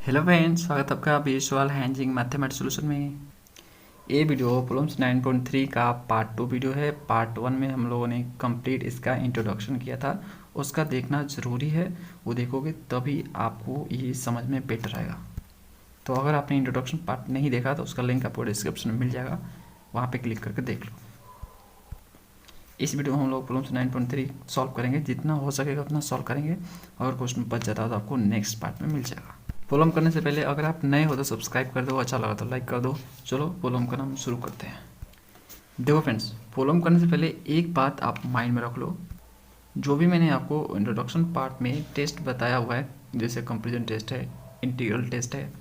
Hello friends, स्वागत है आपका विजुअल हैंजिंग मैथमेटिक्स सोल्यूशन में। ये वीडियो प्रॉब्लम्स 9.3 का पार्ट 2 वीडियो है। पार्ट 1 में हम लोगों ने कंप्लीट इसका इंट्रोडक्शन किया था, उसका देखना ज़रूरी है। वो देखोगे तभी आपको ये समझ में बेटर आएगा। तो अगर आपने इंट्रोडक्शन पार्ट नहीं देखा तो उसका लिंक आपको डिस्क्रिप्शन में मिल जाएगा, वहाँ पर क्लिक करके देख लो। इस वीडियो में हम लोग प्रॉब्लम्स 9.3 सॉल्व करेंगे, जितना हो सकेगा उतना सॉल्व करेंगे। अगर क्वेश्चन बच जाता है तो आपको नेक्स्ट पार्ट में मिल जाएगा। प्रॉब्लम करने से पहले अगर आप नए हो तो सब्सक्राइब कर दो, अच्छा लगा तो लाइक कर दो। चलो प्रॉब्लम करना हम शुरू करते हैं। देखो फ्रेंड्स, प्रॉब्लम करने से पहले एक बात आप माइंड में रख लो। जो भी मैंने आपको इंट्रोडक्शन पार्ट में टेस्ट बताया हुआ है, जैसे कंपेरिजन टेस्ट है, इंटीग्रल टेस्ट है,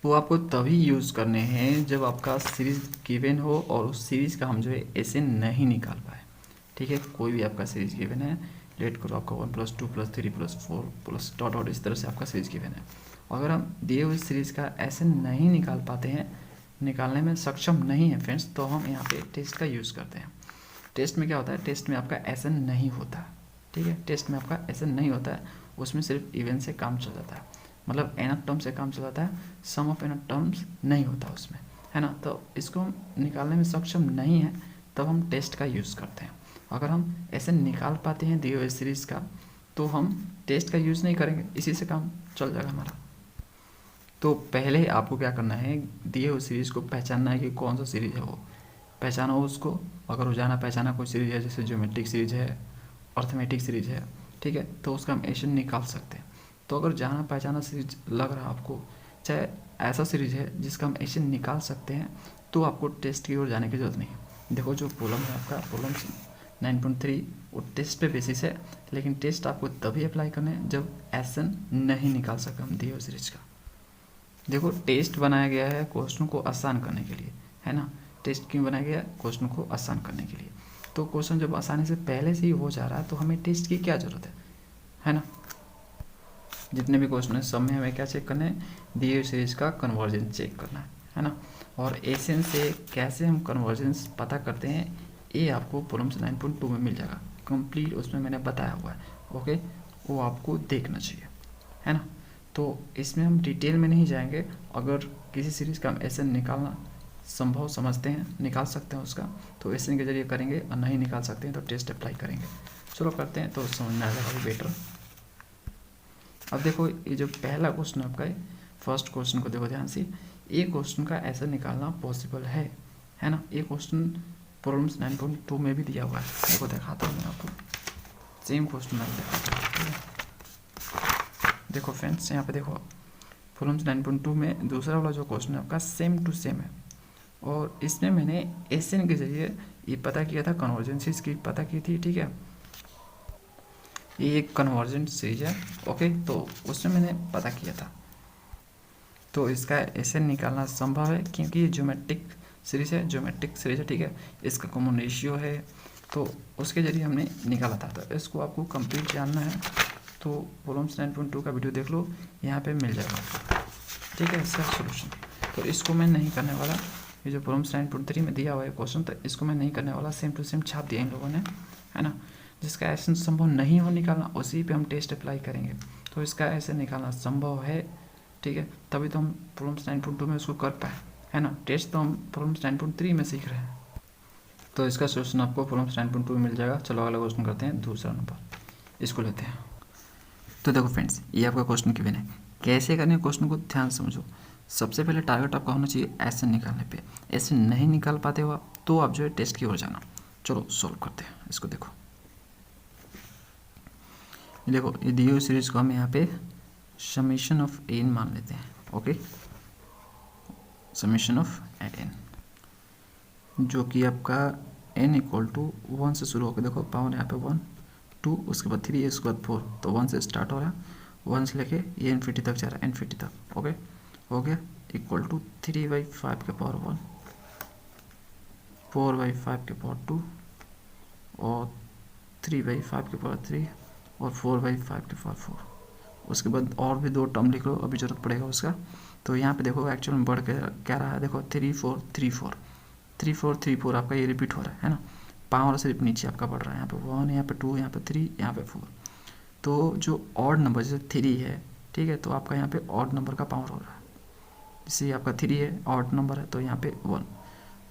वो आपको तभी यूज़ करने हैं जब आपका सीरीज़ गिवन हो और उस सीरीज़ का हम जो है ऐसे नहीं निकाल पाए। ठीक है, कोई भी आपका सीरीज़ गिवन है, लेट करो आपका 1+2+3+4+ डॉट डॉट इस तरह से आपका सीरीज़ गिवन है। अगर हम दिए हुए सीरीज़ का ऐसे नहीं निकाल पाते हैं, निकालने में सक्षम नहीं है फ्रेंड्स, तो हम यहाँ पे टेस्ट का यूज़ करते हैं। टेस्ट में क्या होता है, टेस्ट में आपका ऐसे नहीं होता है। ठीक है, टेस्ट में आपका ऐसे नहीं होता है, उसमें सिर्फ इवन से काम चल जाता है, मतलब एन ऑफ टर्म से काम चल जाता है, सम ऑफ एन ऑफ टर्म्स नहीं होता उसमें, है ना। तो इसको हम निकालने में सक्षम नहीं है, तब हम टेस्ट का यूज़ करते हैं। अगर हम ऐसे निकाल पाते हैं दिए हुए सीरीज़ का, तो हम टेस्ट का यूज़ नहीं करेंगे, इसी से काम चल जाएगा हमारा। तो पहले आपको क्या करना है, दिए हुए सीरीज़ को पहचानना है कि कौन सा सीरीज़ है वो पहचानो उसको। अगर रोजाना पहचाना कोई सीरीज़ है, जैसे ज्योमेट्रिक सीरीज़ है, अर्थमेटिक सीरीज़ है, ठीक है, तो उसका हम एशन निकाल सकते हैं। तो अगर जाना पहचाना सीरीज लग रहा है आपको, चाहे ऐसा सीरीज है जिसका हम एशन निकाल सकते हैं, तो आपको टेस्ट की ओर जाने की जरूरत नहीं है। देखो जो प्रॉब्लम है आपका, प्रॉब्लम 9.3, वो टेस्ट पे बेसिस है, लेकिन टेस्ट आपको तभी अप्लाई करना है जब एशन नहीं निकाल सके हम दिए हुए सीरीज का। देखो टेस्ट बनाया गया है क्वेश्चन को आसान करने के लिए, है ना। टेस्ट क्यों बनाया गया है, क्वेश्चन को आसान करने के लिए। तो क्वेश्चन जब आसानी से पहले से ही हो जा रहा है तो हमें टेस्ट की क्या ज़रूरत है ना। जितने भी क्वेश्चन है सब में हमें क्या चेक करना है, दिए हुए सीरीज का कन्वर्जेंस चेक करना है ना। और एशन से कैसे हम कन्वर्जेंस पता करते हैं, ये आपको प्रॉब्लम 9.2 में मिल जाएगा कंप्लीट, उसमें मैंने बताया हुआ है। ओके, वो आपको देखना चाहिए, है ना। तो इसमें हम डिटेल में नहीं जाएंगे। अगर किसी सीरीज़ का हम एशन निकालना संभव समझते हैं, निकाल सकते हैं उसका, तो एशन के जरिए करेंगे, और नहीं निकाल सकते हैं तो टेस्ट अप्लाई करेंगे। चलो करते हैं, तो समझ में आ जाएगा बेटर। अब देखो ये जो पहला क्वेश्चन आपका है, फर्स्ट क्वेश्चन को देखो ध्यान से। ये क्वेश्चन का ऐसे निकालना पॉसिबल है ना। ये क्वेश्चन प्रॉब्लम्स 9.2 में भी दिया हुआ है। देखो दिखाता हूँ मैं आपको, सेम क्वेश्चन मैं दिखाता हूँ। देखो फ्रेंड्स, यहाँ पे देखो प्रॉब्लम्स 9.2 में दूसरा वाला जो क्वेश्चन है आपका सेम टू सेम है, और इसमें मैंने एशन के जरिए ये पता किया था, कन्वर्जेंसीज की पता की थी। ठीक है, ये एक कन्वर्जेंट सीरीज है। ओके, तो उसमें मैंने पता किया था, तो इसका एशन निकालना संभव है क्योंकि ये ज्योमेट्रिक सीरीज है, ठीक है। इसका कॉमन रेशियो है, तो उसके जरिए हमने निकाला था। तो इसको आपको कंप्लीट जानना है तो प्रॉब्लम्स 9.2 का वीडियो देख लो, यहाँ पे मिल जाएगा। ठीक है, इसका सोल्यूशन। तो इसको मैं नहीं करने वाला, ये जो प्रॉब्लम्स 9.3 में दिया हुआ है क्वेश्चन, तो इसको मैं नहीं करने वाला, सेम टू सेम छाप दिया इन लोगों ने, है ना। जिसका एशन संभव नहीं हो निकालना, उसी पे हम टेस्ट अप्लाई करेंगे। तो इसका ऐसे निकालना संभव है, ठीक है, तभी तो हम प्रॉब्लम्स 9.2 में उसको कर पाए, है ना। टेस्ट तो हम प्रॉब्लम्स 9.3 में सीख रहे हैं। तो इसका सोल्यूशन आपको प्रॉब्लम्स 9.2 में मिल जाएगा। चलो अगला क्वेश्चन करते हैं, दूसरा नंबर, इसको लेते हैं। तो देखो फ्रेंड्स, ये आपका क्वेश्चन गिवन है, कैसे करने क्वेश्चन को ध्यान समझो। सबसे पहले टारगेट आपका होना चाहिए एशन निकालने पे। एशन नहीं निकाल पाते हो आप, तो आप जो है टेस्ट की ओर जाना। चलो सॉल्व करते हैं इसको। देखो ये दी हुई सीरीज को हम यहाँ पे समीशन ऑफ एन मान लेते हैं। ओके, समीशन ऑफ एन, जो कि आपका n इक्वल टू 1 से शुरू होकर, देखो पावर यहाँ पे 1 2, उसके बाद 3, उसके बाद 4, तो 1 से स्टार्ट हो रहा है, 1 से लेके ये इन्फिनिटी तक जा रहा है, इन्फिनिटी तक। ओके, हो गया, इक्वल टू 3/5 के पावर 1, 4/5 के पावर 2, और 3/5 के पावर 3, और 4/5 के पावर 4। उसके बाद और भी 2 टर्म लिख लो, अभी जरूरत पड़ेगा उसका। तो यहाँ पे देखो एक्चुअल में बढ़ के क्या रहा है, देखो 3 4 3 4 3 4 3 4 आपका ये रिपीट हो रहा है ना। पावर सिर्फ नीचे आपका बढ़ रहा है, यहाँ पे 1, यहाँ पे 2, यहाँ पे 3, यहाँ पे 4। तो जो ऑड नंबर जैसे 3 है, ठीक है, तो आपका यहाँ पे ऑड नंबर का पावर हो रहा है। जैसे आपका 3 है, ऑड नंबर है, तो यहाँ पे 1।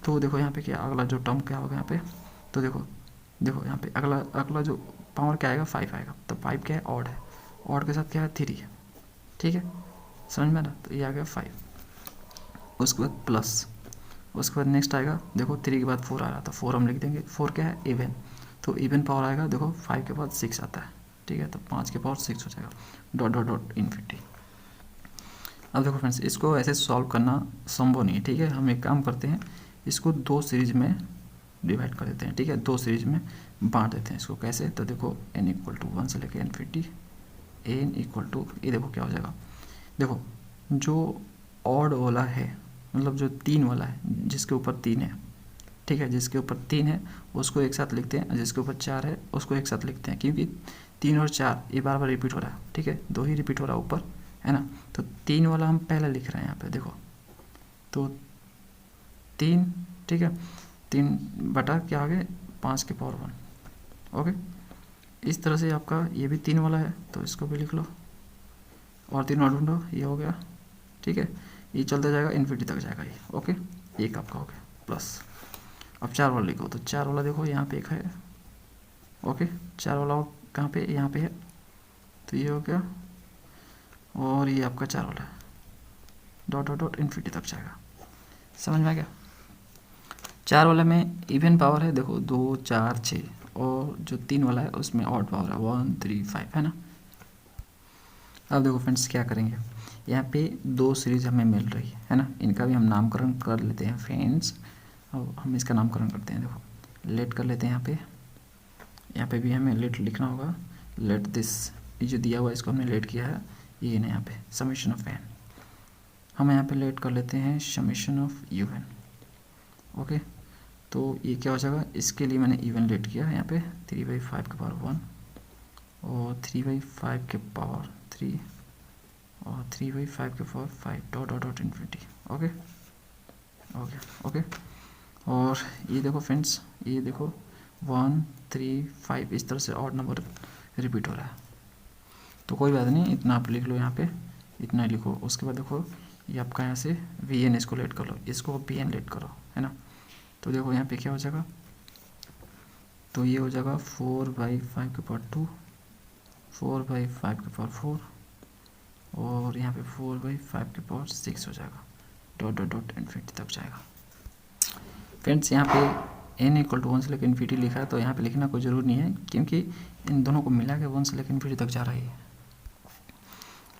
तो देखो यहाँ पे क्या अगला जो टर्म क्या होगा यहाँ पे, तो देखो यहाँ पे अगला जो पावर क्या आएगा, 5 आएगा। तो 5 क्या है, ऑड है, ऑड के साथ क्या है, 3 है। ठीक है, समझ में ना, तो ये आ गया 5। उसके बाद प्लस, उसके बाद नेक्स्ट आएगा, देखो 3 के बाद 4 आ रहा, तो 4 हम लिख देंगे। 4 क्या है, इवन, तो इवन पावर आएगा, देखो 5 के बाद 6 आता है। ठीक है, तो 5 के पावर 6 हो जाएगा, डॉट डॉट डॉट इन्फिनिटी। अब देखो फ्रेंड्स, इसको ऐसे सॉल्व करना संभव नहीं है। ठीक है, हम एक काम करते हैं, इसको 2 सीरीज में डिवाइड कर देते हैं। ठीक है, 2 सीरीज में बांट देते हैं इसको। कैसे, तो देखो n इक्वल टू 1 से लेकर इन्फिनिटी, n इक्वल टू, ये देखो क्या हो जाएगा, देखो जो ऑड वाला है, मतलब जो 3 वाला है, जिसके ऊपर 3 है, ठीक है, जिसके ऊपर 3 है उसको एक साथ लिखते हैं, जिसके ऊपर 4 है उसको एक साथ लिखते हैं, क्योंकि 3 और 4 ये बार बार रिपीट हो रहा है। ठीक है, 2 ही रिपीट हो रहा है ऊपर, है ना। तो 3 वाला हम पहले लिख रहे हैं यहाँ पे, देखो तो 3, ठीक है, 3 बटा क्या आ गए, 5 के पावर 1। ओके, इस तरह से आपका ये भी 3 वाला है, तो इसको भी लिख लो, और 3 और ढूंढो, ये हो गया। ठीक है, ये चलता जाएगा, इन्फिनिटी तक जाएगा ये। ओके, एक आपका हो गया प्लस। अब 4 वाला लिखो, तो 4 वाला देखो यहाँ पे एक है। ओके, 4 वाला कहाँ पे, यहाँ पे है, तो ये हो गया, और ये आपका 4 वाला है, डॉट डॉट डॉट इन्फिनिटी तक जाएगा। समझ में आ गया। 4 वाले में इवन पावर है, देखो 2 4 6, और जो 3 वाला है उसमें ऑड पावर है 1 3 5, है ना। अब देखो फ्रेंड्स क्या करेंगे, यहाँ पे 2 सीरीज हमें मिल रही है ना, इनका भी हम नामकरण कर लेते हैं फ्रेंड्स। अब हम इसका नामकरण करते हैं, देखो लेट कर लेते हैं। यहाँ पे भी हमें लेट लिखना होगा, लेट दिस, ये जो दिया हुआ है इसको हमने लेट किया है, ये ना यहाँ पे समेशन ऑफ एन, हम यहाँ पे लेट कर लेते हैं summation of u n. Okay, तो ये क्या हो जाएगा, इसके लिए मैंने इवन लेट किया है यहाँ पे 3/5 के पावर 1 और 3/5 के पावर 3 और 3/5 के power 5, dot dot dot infinity. Okay okay okay, और ये देखो फ्रेंड्स, ये देखो 1 3 5 इस तरह से ऑड नंबर रिपीट हो रहा है। तो कोई बात नहीं, इतना आप लिख लो, यहाँ पे इतना लिखो। उसके बाद देखो ये आपका यहाँ से वी एन इसको लेट कर लो, इसको बी एन लेट करो, है ना। तो देखो यहाँ पे क्या हो जाएगा, तो ये हो जाएगा 4/5 के पावर 2, 4/5 के पावर 4, और यहाँ पे 4/5 के पावर 6 हो जाएगा, डॉट डॉट डॉट इन्फिनिटी तक जाएगा। फ्रेंड्स यहाँ पे n इक्वल टू 1 से लेकर इन्फिनिटी लिखा है, तो यहाँ पे लिखना कोई ज़रूर नहीं है, क्योंकि इन दोनों को मिला के 1 से लेकर इन्फिनिटी तक जा रही है।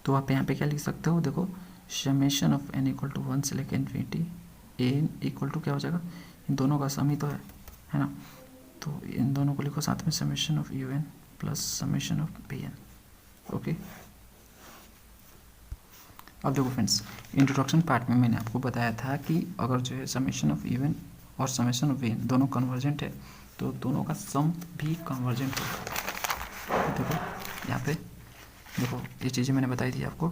तो आप यहाँ पे क्या लिख सकते हो, देखो summation of n equal to 1 से लेकर इन्फिनिटी, n इक्वल टू क्या हो जाएगा, इन दोनों का सम ही तो है ना। तो इन दोनों को लिखो साथ में, summation of u n plus summation of b n. Okay, अब देखो फ्रेंड्स, इंट्रोडक्शन पार्ट में मैंने आपको बताया था कि अगर जो है समेशन ऑफ यू एन और समेशन ऑफ बी एन दोनों कन्वर्जेंट है, तो दोनों का सम भी कन्वर्जेंट होगा। देखो यहाँ पे देखो, ये चीज़ें मैंने बताई थी आपको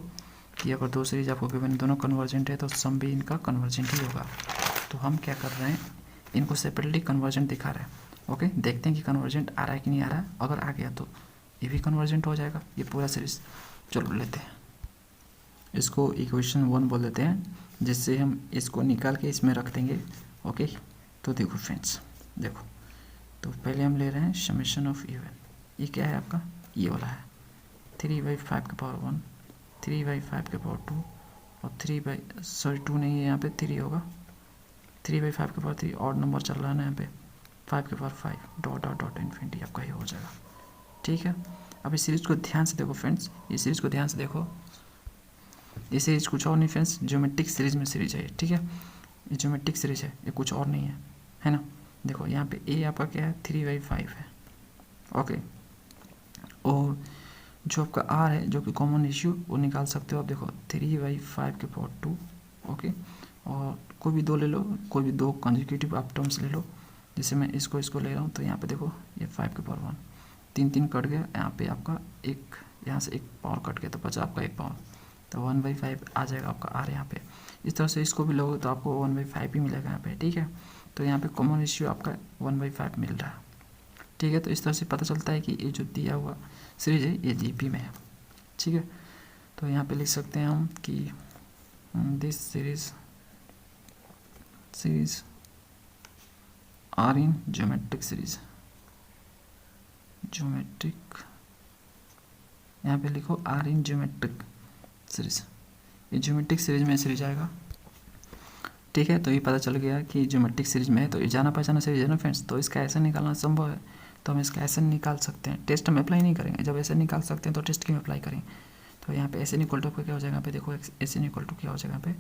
कि अगर 2 सीरीज आपको गिवन दोनों कन्वर्जेंट है, तो सम भी इनका कन्वर्जेंट ही होगा। तो हम क्या कर रहे हैं, इनको सेपरेटली कन्वर्जेंट दिखा रहे हैं। ओके, देखते हैं कि कन्वर्जेंट आ रहा है कि नहीं आ रहा है। अगर आ गया तो ये भी कन्वर्जेंट हो जाएगा, ये पूरा सीरीज। चलो लेते हैं, इसको इक्वेशन 1 बोल देते हैं, जिससे हम इसको निकाल के इसमें रख देंगे। ओके, तो देखो फ्रेंड्स, देखो तो पहले हम ले रहे हैं समेशन ऑफ यू एन, ये क्या है आपका, ये वाला है 3/5 के पावर 1, 3/5 के पावर 2 और 2 नहीं है यहाँ पे, 3 होगा, 3/5 के पावर 3, ऑड नंबर चल रहा है ना यहाँ पे, 5 के power 5, dot dot dot infinity आपका ये हो जाएगा। ठीक है, अब इस सीरीज को ध्यान से देखो फ्रेंड्स, ये सीरीज को ध्यान से देखो, ये सीरीज कुछ और नहीं फ्रेंड्स, ज्योमेट्रिक सीरीज में सीरीज है। ठीक है, ये ज्योमेट्रिक सीरीज है, ये कुछ और नहीं है ना। देखो यहाँ पे ए आपका क्या है, 3/5 है। ओके, और जो आपका आर है, जो कि कॉमन इश्यू, वो निकाल सकते हो आप। देखो 3/5 के पावर 2, ओके, और कोई भी 2 ले लो, कोई भी 2 कंसेक्यूटिव आप टर्म्स ले लो। जैसे मैं इसको ले रहा हूँ, तो यहाँ पे देखो ये 5 के पावर 1, 3 कट गया, यहाँ पे आपका एक, यहाँ से एक पावर कट गया, तो बचा आपका एक पावर, तो 1/5 आ जाएगा आपका आर यहाँ पे। इस तरह से इसको भी लोगे तो आपको 1/5 ही मिलेगा यहाँ पे। ठीक है, तो यहाँ पे कॉमन इश्यू आपका 1/5 मिल रहा है। ठीक है, तो इस तरह से पता चलता है कि ये जो दिया हुआ सीरीज है ये जीपी में है। ठीक है, तो यहाँ पे लिख सकते हैं हम कि this series are in geometric series. यहाँ पे लिखो आर इन ज्योमेट्रिक सीरीज, ये ज्योमेट्रिक सीरीज में सीरीज आएगा। ठीक है, तो ये पता चल गया कि ज्योमेट्रिक सीरीज में है, तो ये जाना पहचाना सीरीज है ना फ्रेंड्स, तो इसका ऐसे निकालना संभव है, तो हम इसका ऐसे निकाल सकते हैं। टेस्ट में अप्लाई नहीं करेंगे, जब ऐसे निकाल सकते हैं तो टेस्ट की में अप्लाई करेंगे। तो यहाँ पे एस एन इक्वल टू क्या हो जाएगा, यहाँ पे देखो एस एन इक्वल टू क्या हो जाएगा यहाँ पे,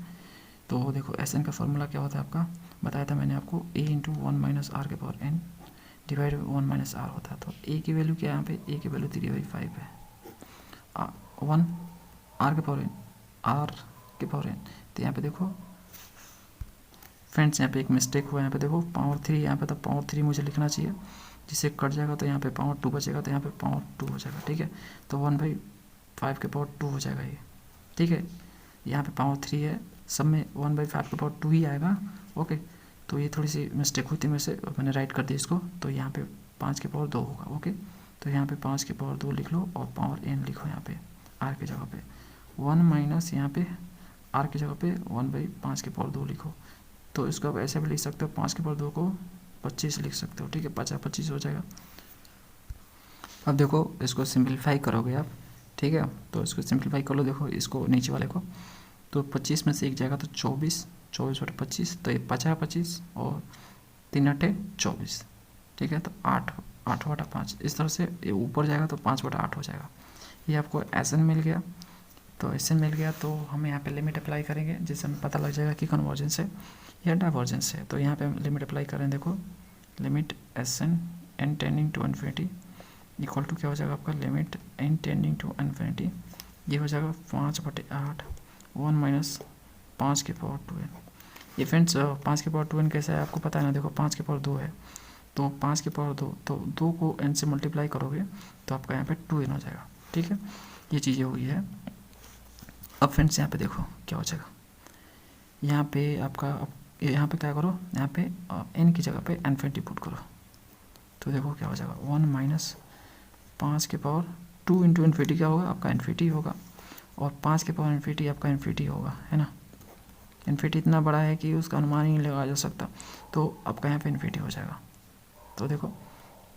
तो देखो एस एन का फॉर्मूला क्या होता है आपका, बताया था मैंने आपको, ए इंटू 1 माइनस आर के power n divide 1 minus r होता है। तो ए की वैल्यू क्या है यहाँ पे, ए की वैल्यू 3/5 है, 1 आर के पावर एन, तो यहाँ पे देखो फ्रेंड्स, यहाँ पे एक मिस्टेक हुआ, यहाँ पे देखो पावर 3, यहाँ पे तो पावर 3 मुझे लिखना चाहिए, जिससे कट जाएगा तो यहाँ पे पावर 2 बचेगा, तो यहाँ पे पावर 2 हो जाएगा। ठीक है, तो 1/5 के पावर 2 हो जाएगा ये। ठीक है, यहाँ पे पावर 3 है, सब में 1/5 के पावर 2 ही आएगा। ओके, तो ये थोड़ी सी मिस्टेक हुई थी मेरे से, मैंने राइट कर दिया इसको, तो यहाँ पे 5 के पावर 2 होगा। ओके, तो यहाँ पे 5 के पावर 2 लिख लो और पावर एन लिखो यहाँ पे आर की जगह पे, 1 माइनस यहाँ पे आर की जगह पे 1/5 के पावर 2 लिखो। तो इसको आप ऐसे भी लिख सकते हो, 5 के पावर 2 को 25 लिख सकते हो। ठीक है, 50/25 हो जाएगा। अब देखो इसको सिंपलीफाई करोगे आप, ठीक है, तो इसको सिंपलीफाई कर लो, देखो इसको नीचे वाले को, तो 25 में से एक जाएगा तो 24/25, तो ये 50/25 और 3×8 = 24। ठीक है, तो 8/5, इस तरह से ये ऊपर जाएगा तो 5/8 हो जाएगा। ये आपको एस एन मिल गया, तो एस एन मिल गया, तो हम यहाँ पे लिमिट अप्लाई करेंगे, जिससे हमें पता लग जाएगा कि कन्वर्जेंस है या डाइवर्जेंस है। तो यहाँ पे हम लिमिट अप्लाई करें, देखो limit s n tending to infinity equal to क्या हो जाएगा आपका, limit n tending to infinity, ये हो जाएगा 5/8 1 माइनस 5 के पावर 2n। ये फ्रेंड्स 5 के पावर 2n कैसा है आपको पता है ना, देखो 5 के पावर 2 है, तो 5 के पावर 2, तो 2 को n से मल्टीप्लाई करोगे तो आपका यहाँ पे 2n हो जाएगा। ठीक है, ये चीज़ें हुई है। अब फ्रेंड्स यहाँ पे देखो क्या हो जाएगा, यहाँ पे आपका, यहाँ पे क्या करो, यहाँ पे n की जगह पे इन्फिनिटी पुट करो, तो देखो क्या हो जाएगा, 1 माइनस 5 के पावर 2 इंटू इन्फिनिटी क्या होगा आपका, इन्फिनिटी होगा, और 5 के पावर इन्फिनिटी आपका इन्फिनिटी होगा, है ना। इन्फिनिटी इतना बड़ा है कि उसका अनुमान ही नहीं लगाया जा सकता, तो आपका यहाँ पे इन्फिनिटी हो जाएगा। तो देखो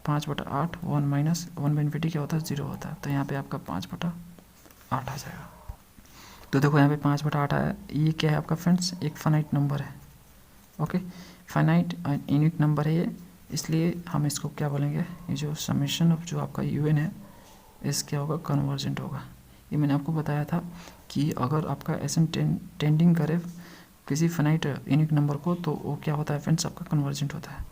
5/8 1 माइनस 1/इन्फिनिटी क्या होता है, 0 होता है, तो यहाँ पे आपका 5/8 आ जाएगा। तो देखो यहाँ पे 5/8 आया, ये क्या है आपका फ्रेंड्स, एक फाइनाइट नंबर है। ओके, फाइनाइट यूनिट नंबर है ये, इसलिए हम इसको क्या बोलेंगे, ये जो समेशन ऑफ जो आपका यूएन है, इस क्या होगा, कन्वर्जेंट होगा। ये मैंने आपको बताया था कि अगर आपका एस एन टेंडिंग करे किसी फाइनाइट यूनिक नंबर को, तो वो क्या होता है फ्रेंड्स, आपका कन्वर्जेंट होता है।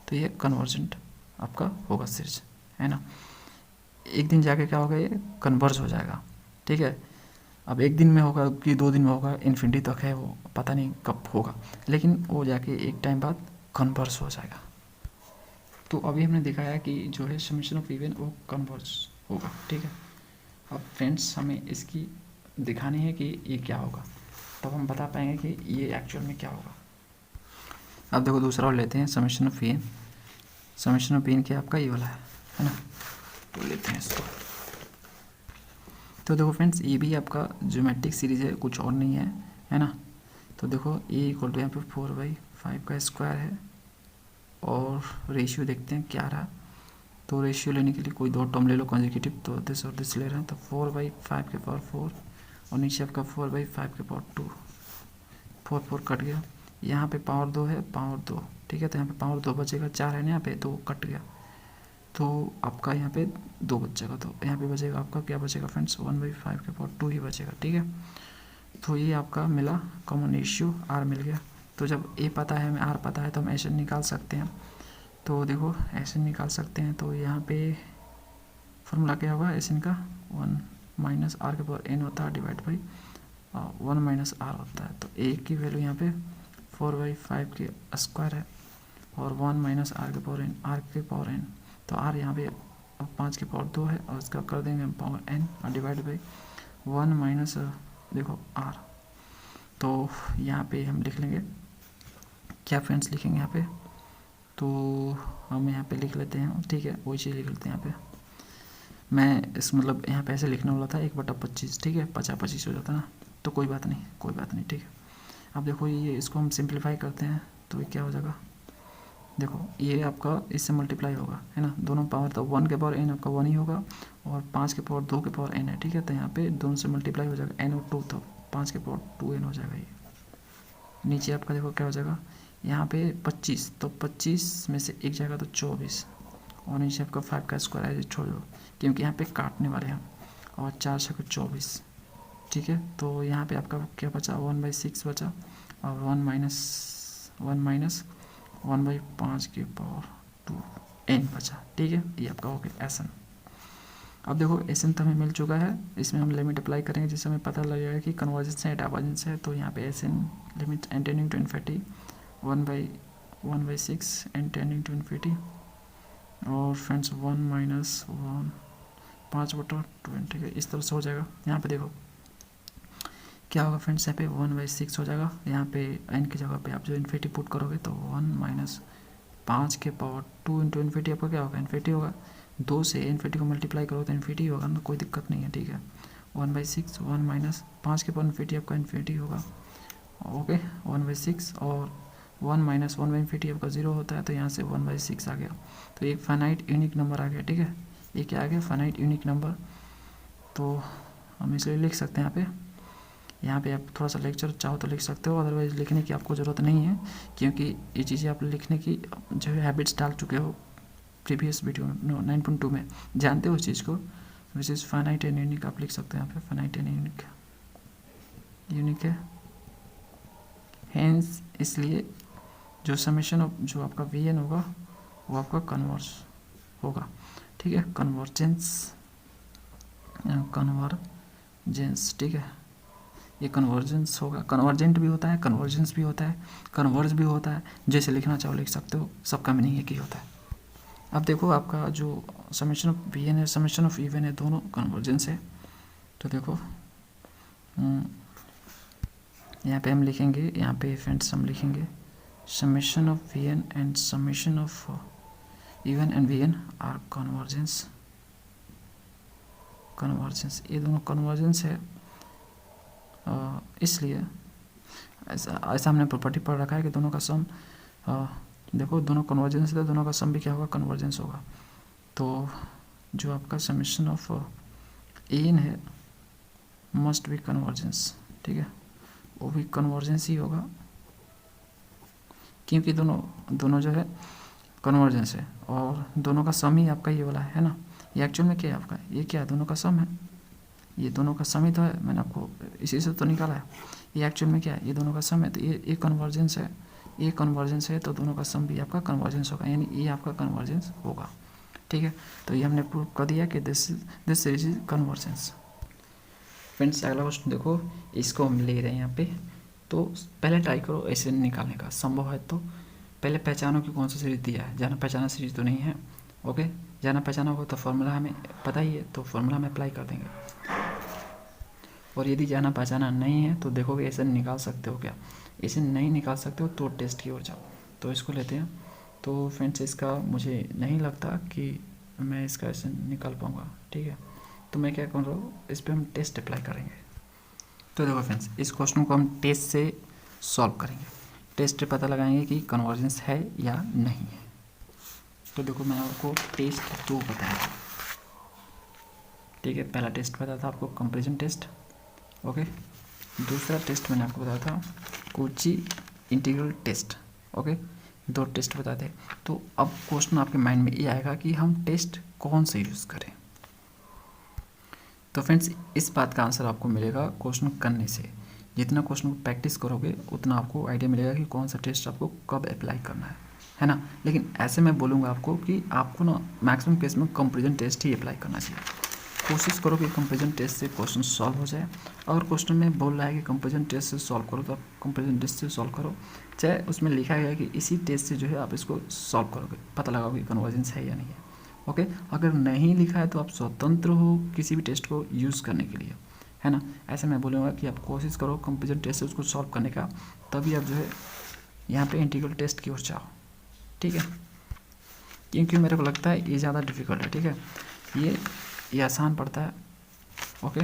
तो ये कन्वर्जेंट आपका होगा सीरीज, है ना। एक दिन जाके क्या होगा, ये कन्वर्ज हो जाएगा। ठीक है, अब एक दिन में होगा कि 2 दिन में होगा, इन्फिनिटी तक है वो, पता नहीं कब होगा, लेकिन वो जाके एक टाइम बाद कन्वर्ज हो जाएगा। तो अभी हमने दिखाया कि जो है समेशन ऑफ इवन वो कन्वर्ज होगा। ठीक है, अब फ्रेंड्स हमें इसकी दिखानी है कि ये क्या होगा, तब हम बता पाएंगे कि ये एक्चुअल में क्या होगा। अब देखो दूसरा और लेते हैं, summation of n. Summation of n क्या आपका ये वाला है ना, तो लेते हैं इसको। तो देखो फ्रेंड्स ये भी आपका ज्योमेट्रिक सीरीज है, कुछ और नहीं है ना। तो देखो ए इक्वल टू यहाँ पे 4/5 का स्क्वायर है, और रेशियो देखते हैं क्या रहा। तो रेशियो लेने के लिए कोई 2 टर्म ले लो कॉन्जिक्यूटिव, तो दिस और दिस ले रहे हैं, तो 4/5 के पावर 4 और नीचे आपका 4/5 के पावर 2, 4 कट गया। यहाँ पे पावर 2 है, पावर 2, ठीक है, तो यहाँ पे पावर 2 बचेगा, 4 है ना, यहाँ पे 2 कट गया, तो आपका यहाँ पे 2 बचेगा, तो यहाँ पे बचेगा आपका क्या बचेगा फ्रेंड्स, 1/5 के पावर 2 ही बचेगा। ठीक है, तो ये आपका मिला कॉमन रेशियो आर मिल गया। तो जब ए पता है, हमें आर पता है, तो हम ऐसे निकाल सकते हैं। तो देखो ऐसे निकाल सकते हैं, तो यहाँ पे फॉर्मूला क्या होगा एस का, 1 माइनस आर के पावर एन होता है डिवाइड बाई 1 माइनस आर होता है। तो ए की वैल्यू यहाँ पे 4/5 के स्क्वायर है, और 1 माइनस आर के पावर एन, तो आर यहाँ पे 5 के पावर 2 है, और इसका कर देंगे हम पावर एन और डिवाइड बाई 1 माइनस देखो आर। तो यहाँ पे हम लिख लेंगे क्या फ्रेंड्स, लिखेंगे यहाँ पे, तो हम यहाँ पे लिख लेते हैं, ठीक है, वही चीज़ लिख लेते हैं यहाँ पे। मैं इस मतलब यहाँ पे ऐसे लिखने वाला था 1/25, ठीक है, 50-25 हो जाता ना, तो कोई बात नहीं, ठीक है। अब देखो ये इसको हम सिंप्लीफाई करते हैं तो ये क्या हो जाएगा, देखो ये आपका इससे मल्टीप्लाई होगा, है ना, दोनों पावर, तो 1 के पावर n आपका 1 ही होगा और 5 के पावर 2 के पावर n है, ठीक है। तो यहाँ पे दोनों से मल्टीप्लाई हो जाएगा n और 2, तो 5 के पावर 2n हो जाएगा ये। नीचे आपका देखो क्या हो जाएगा, यहाँ पे 25, तो 25 में से एक जाएगा तो 24, और नीचे आपका 5 का स्क्वायर है छोड़ दो क्योंकि यहाँ पे काटने वाले हैं, और 4 से 24, ठीक है। तो यहाँ पे आपका क्या बचा, 1/6 बचा, और 1 माइनस 1/5 के पावर 2n बचा, ठीक है। ये आपका हो गया एसन। अब देखो एसन तो हमें मिल चुका है, इसमें हम लिमिट अप्लाई करेंगे जिससे हमें पता लग जाएगा कि कन्वर्जेंस है डाइवर्जेंस है। तो यहाँ पे एसन limit n tending to infinity 1/6 n tending to infinity, और फ्रेंड्स 1 माइनस 1 5/2n, ठीक है, इस तरह से हो जाएगा। यहाँ पे देखो क्या होगा फ्रेंड्स, यहाँ पे 1/6 हो जाएगा, यहाँ पे n की जगह पे आप जो इन्फिनिटी पुट करोगे तो 1 माइनस 5 के पावर 2 इंटू इन्फिनिटी आपका क्या होगा, इन्फिनिटी होगा। 2 से इन्फिनिटी को मल्टीप्लाई करो तो इन्फिनिटी होगा ना, कोई दिक्कत नहीं है, ठीक है। 1/6 1 माइनस 5 के पावर इन्फिनिटी आपका इन्फिनिटी होगा, ओके, 1/6, और 1 माइनस 1/इन्फिनिटी आपका 0 होता है, तो यहाँ से 1/6 आ गया, तो एक फाइनाइट यूनिक नंबर आ गया, ठीक है। ये क्या आ गया, फाइनाइट यूनिक नंबर। तो हम इसलिए लिख सकते हैं यहाँ पे आप थोड़ा सा लेक्चर चाहो तो लिख सकते हो, अदरवाइज लिखने की आपको ज़रूरत नहीं है क्योंकि ये चीज़ें आप लिखने की जो है हैबिट्स डाल चुके हो प्रीवियस वीडियो 9.2 में, जानते हो उस चीज़ को। Which is finite and unique आप लिख सकते हैं यहाँ पे, फाइनाइट एंड यूनिक है, हेंस इसलिए जो समेशन ऑफ जो आपका वी एन होगा वो आपका कन्वर्ज होगा, ठीक है, कन्वर्जेंस, ठीक है। ये कन्वर्जेंस होगा, कन्वर्जेंट भी होता है, कन्वर्जेंस भी होता है, कन्वर्ज भी होता है, जैसे लिखना चाहो लिख सकते हो, सबका मीनिंग एक ही होता है। अब देखो आपका जो समेशन ऑफ वी एन है, समेशन ऑफ इवन है, दोनों कन्वर्जेंस है। तो देखो यहाँ पे हम लिखेंगे, यहाँ पे फ्रेंड्स हम लिखेंगे summation of v n and summation of u n and v n are convergence, ये दोनों कन्वर्जेंस है। इसलिए ऐसा हमने प्रॉपर्टी पढ़ रखा है कि दोनों का सम, देखो दोनों कन्वर्जेंस है, दोनों का सम भी क्या होगा, कन्वर्जेंस होगा। तो जो आपका समेशन ऑफ एन है मस्ट बी कन्वर्जेंस, ठीक है, वो भी कन्वर्जेंस ही होगा क्योंकि दोनों जो है कन्वर्जेंस है, और दोनों का सम ही आपका ये वाला है ना। ये एक्चुअल में क्या है आपका, ये क्या है, दोनों का सम है, ये दोनों का सम ही तो है, मैंने आपको इसी से तो निकाला है। ये एक्चुअल में क्या है, ये दोनों का सम है, तो ये कन्वर्जेंस है, ये कन्वर्जेंस है, तो दोनों का सम भी आपका कन्वर्जेंस होगा, यानी ये आपका कन्वर्जेंस होगा, ठीक है। तो ये हमने प्रूव कर दिया कि this series is convergence. Friends अगला क्वेश्चन देखो, इसको हम ले रहे हैं यहाँ पे, तो पहले ट्राई करो ऐसे निकालने का, संभव है तो पहले पहचानो कि कौन सा सीरीज दिया है, जाना पहचाना सीरीज तो नहीं है, ओके। जाना पहचाना हो तो फॉर्मूला हमें पता ही है, तो फॉर्मूला में अप्लाई कर देंगे, और यदि जाना पहचाना नहीं है तो देखोगे ऐसे निकाल सकते हो क्या, ऐसे नहीं निकाल सकते हो तो टेस्ट की ओर जाओ। तो इसको लेते हैं, तो फ्रेंड्स इसका मुझे नहीं लगता कि मैं इसका ऐसे निकाल पाऊँगा, ठीक है। तो मैं क्या कर रहा हूँ, इस पर हम टेस्ट अप्लाई करेंगे। तो देखो फ्रेंड्स इस क्वेश्चन को हम टेस्ट से सॉल्व करेंगे, टेस्ट से पता लगाएंगे कि कन्वर्जेंस है या नहीं है। तो देखो मैं आपको टेस्ट 2 बताया था, ठीक है। पहला टेस्ट बताया था आपको कंपैरिजन टेस्ट, ओके। दूसरा टेस्ट मैंने आपको बताया था Cauchy integral test, okay. 2 test बताए थे। तो अब क्वेश्चन आपके माइंड में ये आएगा कि हम टेस्ट कौन से यूज़ करें। तो फ्रेंड्स इस बात का आंसर आपको मिलेगा क्वेश्चन करने से, जितना क्वेश्चन को प्रैक्टिस करोगे उतना आपको आइडिया मिलेगा कि कौन सा टेस्ट आपको कब अप्लाई करना है ना। लेकिन ऐसे मैं बोलूँगा आपको कि आपको ना मैक्सिमम केस में कंपैरिजन टेस्ट ही अप्लाई करना चाहिए। कोशिश करो कि कंपैरिजन टेस्ट से क्वेश्चन सॉल्व हो जाए, और क्वेश्चन में बोल रहा है कि कंपैरिजन टेस्ट से सॉल्व करो तो आप कंपैरिजन टेस्ट से सॉल्व करो, चाहे उसमें लिखा गया है कि इसी टेस्ट से जो है आप इसको सॉल्व करोगे, पता लगाओगे कन्वर्जेंस है या नहीं है, ओके। अगर नहीं लिखा है तो आप स्वतंत्र हो किसी भी टेस्ट को यूज़ करने के लिए, है ना। ऐसे मैं बोलूँगा कि आप कोशिश करो कंपैरिजन टेस्ट से उसको सॉल्व करने का, तभी आप जो है यहाँ पे इंटीग्रल टेस्ट की ओर जाओ, ठीक है। क्योंकि मेरे को लगता है ये ज़्यादा डिफिकल्ट है, ठीक है। ये ये आसान पड़ता है, ओके,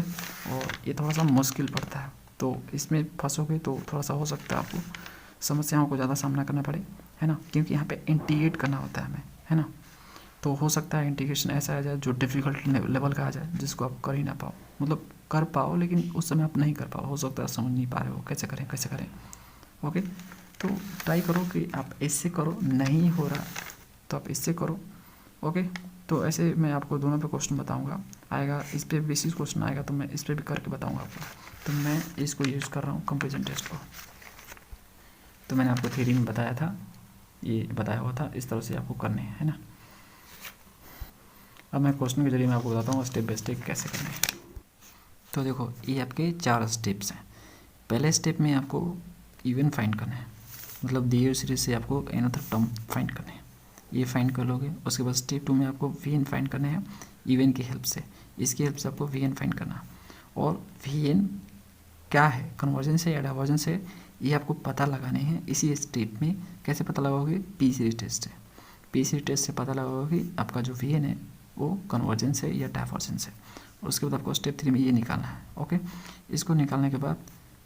और ये थोड़ा सा मुश्किल पड़ता है। तो इसमें फंसोगे तो थोड़ा सा हो सकता है आपको समस्याओं को ज़्यादा सामना करना पड़े, है ना, क्योंकि यहाँ पे इंटीग्रेट करना होता है हमें, है ना। तो हो सकता है इंटीग्रेशन ऐसा आ जाए जो डिफ़िकल्ट लेवल का आ जाए, जिसको आप कर ही ना पाओ, मतलब कर पाओ लेकिन उस समय आप नहीं कर पाओ, हो सकता है समझ नहीं पा रहे हो कैसे करें। ओके, तो ट्राई करो कि आप इससे करो, नहीं हो रहा तो आप इससे करो। ओके, तो ऐसे मैं आपको दोनों पे क्वेश्चन बताऊंगा, आएगा इस पे बेसिस क्वेश्चन आएगा तो मैं इस पे भी करके बताऊंगा आपको। तो मैं इसको यूज़ कर रहा हूँ कंपेरिजन टेस्ट को। तो मैंने आपको थ्योरी में बताया था, ये बताया हुआ था, इस तरह से आपको करने हैं, है ना। अब मैं क्वेश्चन के जरिए मैं आपको बताता हूँ स्टेप बाय स्टेप कैसे करने हैं। तो देखो, ये आपके 4 स्टेप्स हैं। पहले स्टेप में आपको इवन फाइंड करना है, मतलब दिए हुए सीरीज से आपको एनदर टर्म फाइंड करने हैं, ये फाइंड कर लोगे। उसके बाद स्टेप 2 में आपको वी एन फाइंड करने हैं इवन की हेल्प से, इसकी हेल्प से आपको वी एन फाइंड करना। और वी एन क्या है, कन्वर्जेंस है या डाइवर्जेंस है, ये आपको पता लगाने हैं इसी स्टेप में। कैसे पता लगाओगे, पी सीरीज टेस्ट से। पी सीरीज टेस्ट से पता लगाओगे कि आपका जो वी एन है वो कन्वर्जेंस है या डाइवर्जेंस है। उसके बाद आपको स्टेप 3 में ये निकालना है। ओके, इसको निकालने के बाद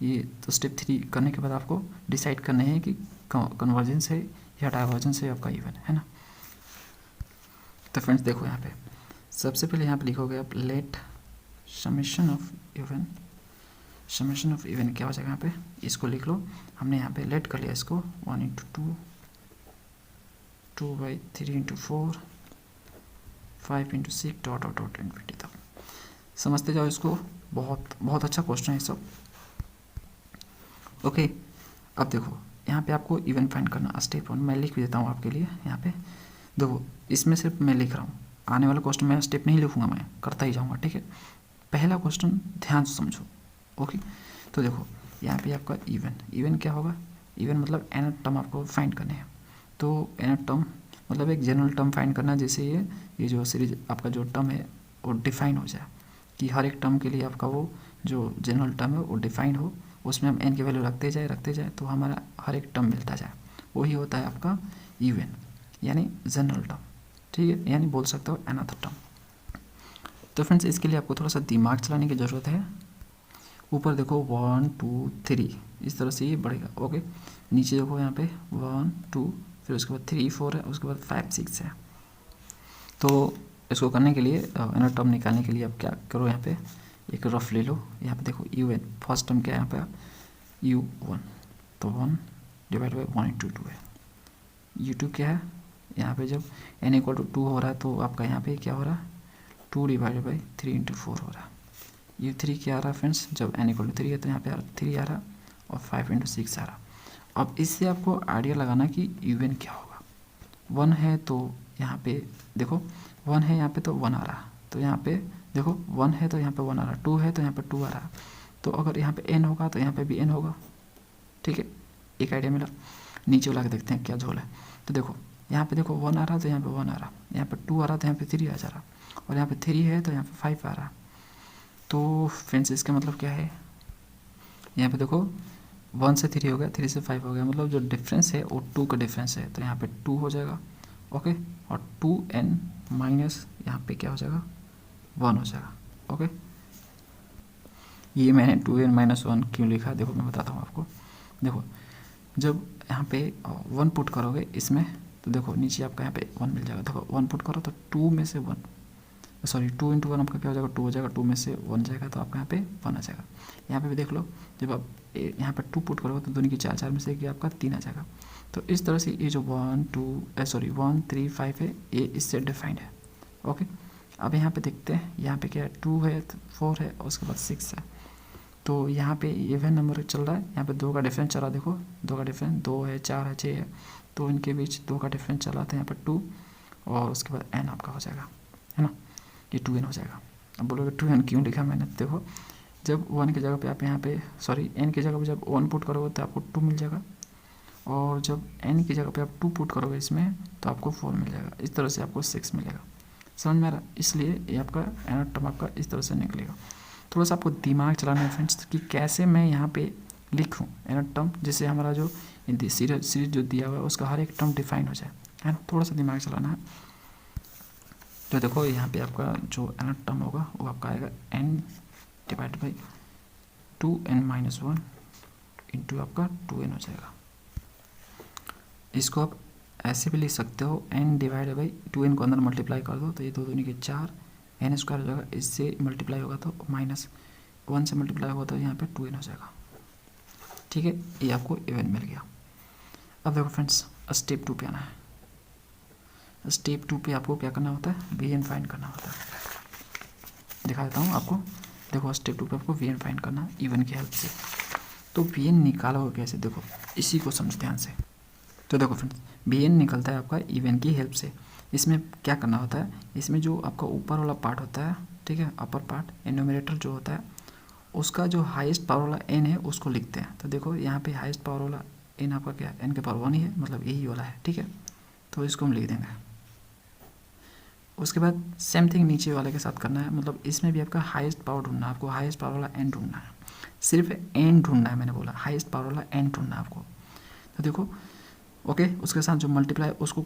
ये तो स्टेप 3 करने के बाद आपको डिसाइड करना है कि कन्वर्जेंस है या डाइवर्जेंस है आपका इवन, है ना। तो फ्रेंड्स देखो, यहाँ पे सबसे पहले यहाँ पे लिखोगे आप let summation of u n. Summation of u n क्या हो जाएगा, यहाँ पे इसको लिख लो। हमने यहाँ पे लेट कर लिया इसको 1 × 2, 2/3 × 4, 5 × 6 ... इन्फिनिटी तक समझते जाओ इसको। बहुत अच्छा क्वेश्चन है सब। ओके, अब देखो यहाँ पे आपको इवन फाइंड करना स्टेप 1 मैं लिख भी देता हूँ आपके लिए। यहाँ पे देखो, इसमें सिर्फ मैं लिख रहा हूँ, आने वाला क्वेश्चन मैं स्टेप नहीं लिखूंगा, मैं करता ही जाऊँगा, ठीक है। पहला क्वेश्चन ध्यान से समझो। ओके, तो देखो यहाँ पे आपका इवन क्या होगा, इवन मतलब एन टर्म आपको फाइंड करने हैं। तो एन टर्म मतलब एक जनरल टर्म फाइंड करना, जैसे ये जो सीरीज आपका जो टर्म है वो डिफाइन हो जाए, कि हर एक टर्म के लिए आपका वो जो जनरल टर्म है वो डिफाइन हो, उसमें हम एन की वैल्यू रखते जाए तो हमारा हर एक टर्म मिलता जाए, वही होता है आपका इवन, यानी जनरल टर्म, ठीक है, यानी बोल सकते हो अनदर टर्म। तो फ्रेंड्स इसके लिए आपको थोड़ा सा दिमाग चलाने की ज़रूरत है। ऊपर देखो 1 2 3 इस तरह से ये बढ़ेगा। ओके, नीचे देखो यहाँ पे 1 2, फिर उसके बाद 3 4 है, उसके बाद 5 6 है। तो इसको करने के लिए इनर टर्म निकालने के लिए आप क्या करो, यहाँ पे एक रफ ले लो। यहाँ पे देखो यू एन फर्स्ट टर्म क्या है यहाँ पे u1, तो 1 / 1 × 2 है। u2 क्या है, यहाँ पे जब n = 2 हो रहा है तो आपका यहाँ पे क्या हो रहा है 2 / 3 × 4 हो रहा है। u3 क्या आ रहा है फ्रेंड्स, जब n = 3 है तो यहाँ पे 3 आ रहा और 5 × 6 आ रहा। अब इससे आपको आइडिया लगाना कि un क्या होगा। 1 है तो यहाँ पे देखो 1 है, यहाँ पे तो 1 आ रहा, तो यहाँ पे देखो 1 है तो यहाँ पे 1 आ रहा, 2 है तो यहाँ पे 2 आ रहा। तो अगर यहाँ पे n होगा तो यहाँ पे भी n होगा, ठीक है, एक आइडिया मिला। नीचे वाला के देखते हैं क्या झोल है। तो देखो यहाँ पे देखो 1 आ रहा तो यहाँ पे 1 आ रहा, यहाँ पे 2 आ रहा तो यहाँ पे 3 आ जा रहा, और यहाँ पे 3 है तो यहाँ पे 5 आ रहा। तो फ्रेंड्स इसका मतलब क्या है, यहाँ पे देखो 1 से 3 हो गया, 3 से 5 हो गया, मतलब जो डिफरेंस है वो 2 का डिफरेंस है, तो यहाँ पे 2 हो जाएगा। ओके, और 2n माइनस यहाँ पे क्या हो जाएगा 1 हो जाएगा। ओके, ये मैंने 2n - 1 क्यों लिखा, देखो मैं बताता हूँ आपको। देखो जब यहाँ पे 1 पुट करोगे इसमें, तो देखो नीचे आपका यहाँ पे 1 मिल जाएगा। देखो 1 पुट करो तो 2 में से 1, सॉरी 2 × 1 आपका क्या हो जाएगा 2 हो जाएगा, 2 में से 1 जाएगा तो आपका यहाँ पे 1 आ जाएगा। यहाँ पे भी देख लो, जब आप यहाँ पे 2 पुट करोगे तो दोनों की 4 4 में से कि आपका 3 आ जाएगा। तो इस तरह से ये जो 1 3 5 है ये इससे डिफाइंड है। ओके, अब यहाँ पे देखते हैं, यहाँ पे क्या है 2 है 4 है और उसके बाद 6 है। तो यहाँ पे इवन नंबर चल रहा है, यहाँ पे 2 का डिफरेंस चला, देखो 2 का डिफरेंस 2 है 4 है 6 है, तो इनके बीच 2 का डिफरेंस चला था यहाँ पर 2, और उसके बाद n आपका हो जाएगा, है ना, ये 2n हो जाएगा। अब बोलोगे 2n क्यों लिखा मैंने, देखो जब 1 की जगह पे आप यहाँ पे n की जगह पे जब 1 पुट करोगे तो आपको 2 मिल जाएगा, और जब n की जगह पे आप 2 पुट करोगे इसमें तो आपको 4 मिल जाएगा। इस तरह से आपको 6 मिलेगा, समझ में आ रहा। इसलिए ये आपका एनर टर्म आपका इस तरह से निकलेगा। थोड़ा सा आपको दिमाग चलाना है फ्रेंड्स कि कैसे मैं यहाँ पे लिखूँ एनर टर्म, जिससे हमारा जो सीरीज जो दिया हुआ है उसका हर एक टर्म डिफाइन हो जाए, है ना। थोड़ा सा दिमाग चलाना है। तो देखो यहाँ पे आपका जो nth टर्म होगा वो आपका आएगा n divide by 2n-1 into आपका 2n हो जाएगा। इसको आप ऐसे भी लिख सकते हो n डिवाइड बाई 2n को अंदर मल्टीप्लाई कर दो तो ये 2 दूनी के 4 n स्क्वायर हो जाएगा। इससे मल्टीप्लाई होगा तो -1 से मल्टीप्लाई होगा तो यहाँ पे 2n हो जाएगा। ठीक है, ये आपको इवन मिल गया। अब देखो फ्रेंड्स स्टेप 2 पे आना है। स्टेप 2 पे आपको क्या करना होता है, vn फाइंड करना होता है। दिखा देता हूँ आपको। देखो स्टेप 2 पे आपको vn फाइंड करना है इवन की हेल्प से। तो vn निकालोगे कैसे, देखो इसी को समझ ध्यान से। तो देखो फ्रेंड्स vn निकलता है आपका इवन की हेल्प से। इसमें क्या करना होता है, इसमें जो आपका ऊपर वाला पार्ट होता है, ठीक है, अपर पार्ट एन्यूमरेटर जो होता है उसका जो हाईएस्ट पावर वाला n है उसको लिखते हैं। तो देखो यहाँ पे हाईएस्ट पावर वाला n आपका क्या है, n के पावर 1 ही है, मतलब यही वाला है। ठीक है, तो इसको हम लिख देंगे। उसके बाद सेम थिंग नीचे वाले के साथ करना है, मतलब इसमें भी आपका हाईएस्ट पावर ढूंढना है, आपको हाईएस्ट पावर वाला n ढूंढना है। सिर्फ n ढूंढना है, मैंने बोला हाईएस्ट पावर वाला n ढूंढना है आपको। तो देखो ओके, उसके साथ जो मल्टीप्लाई उसको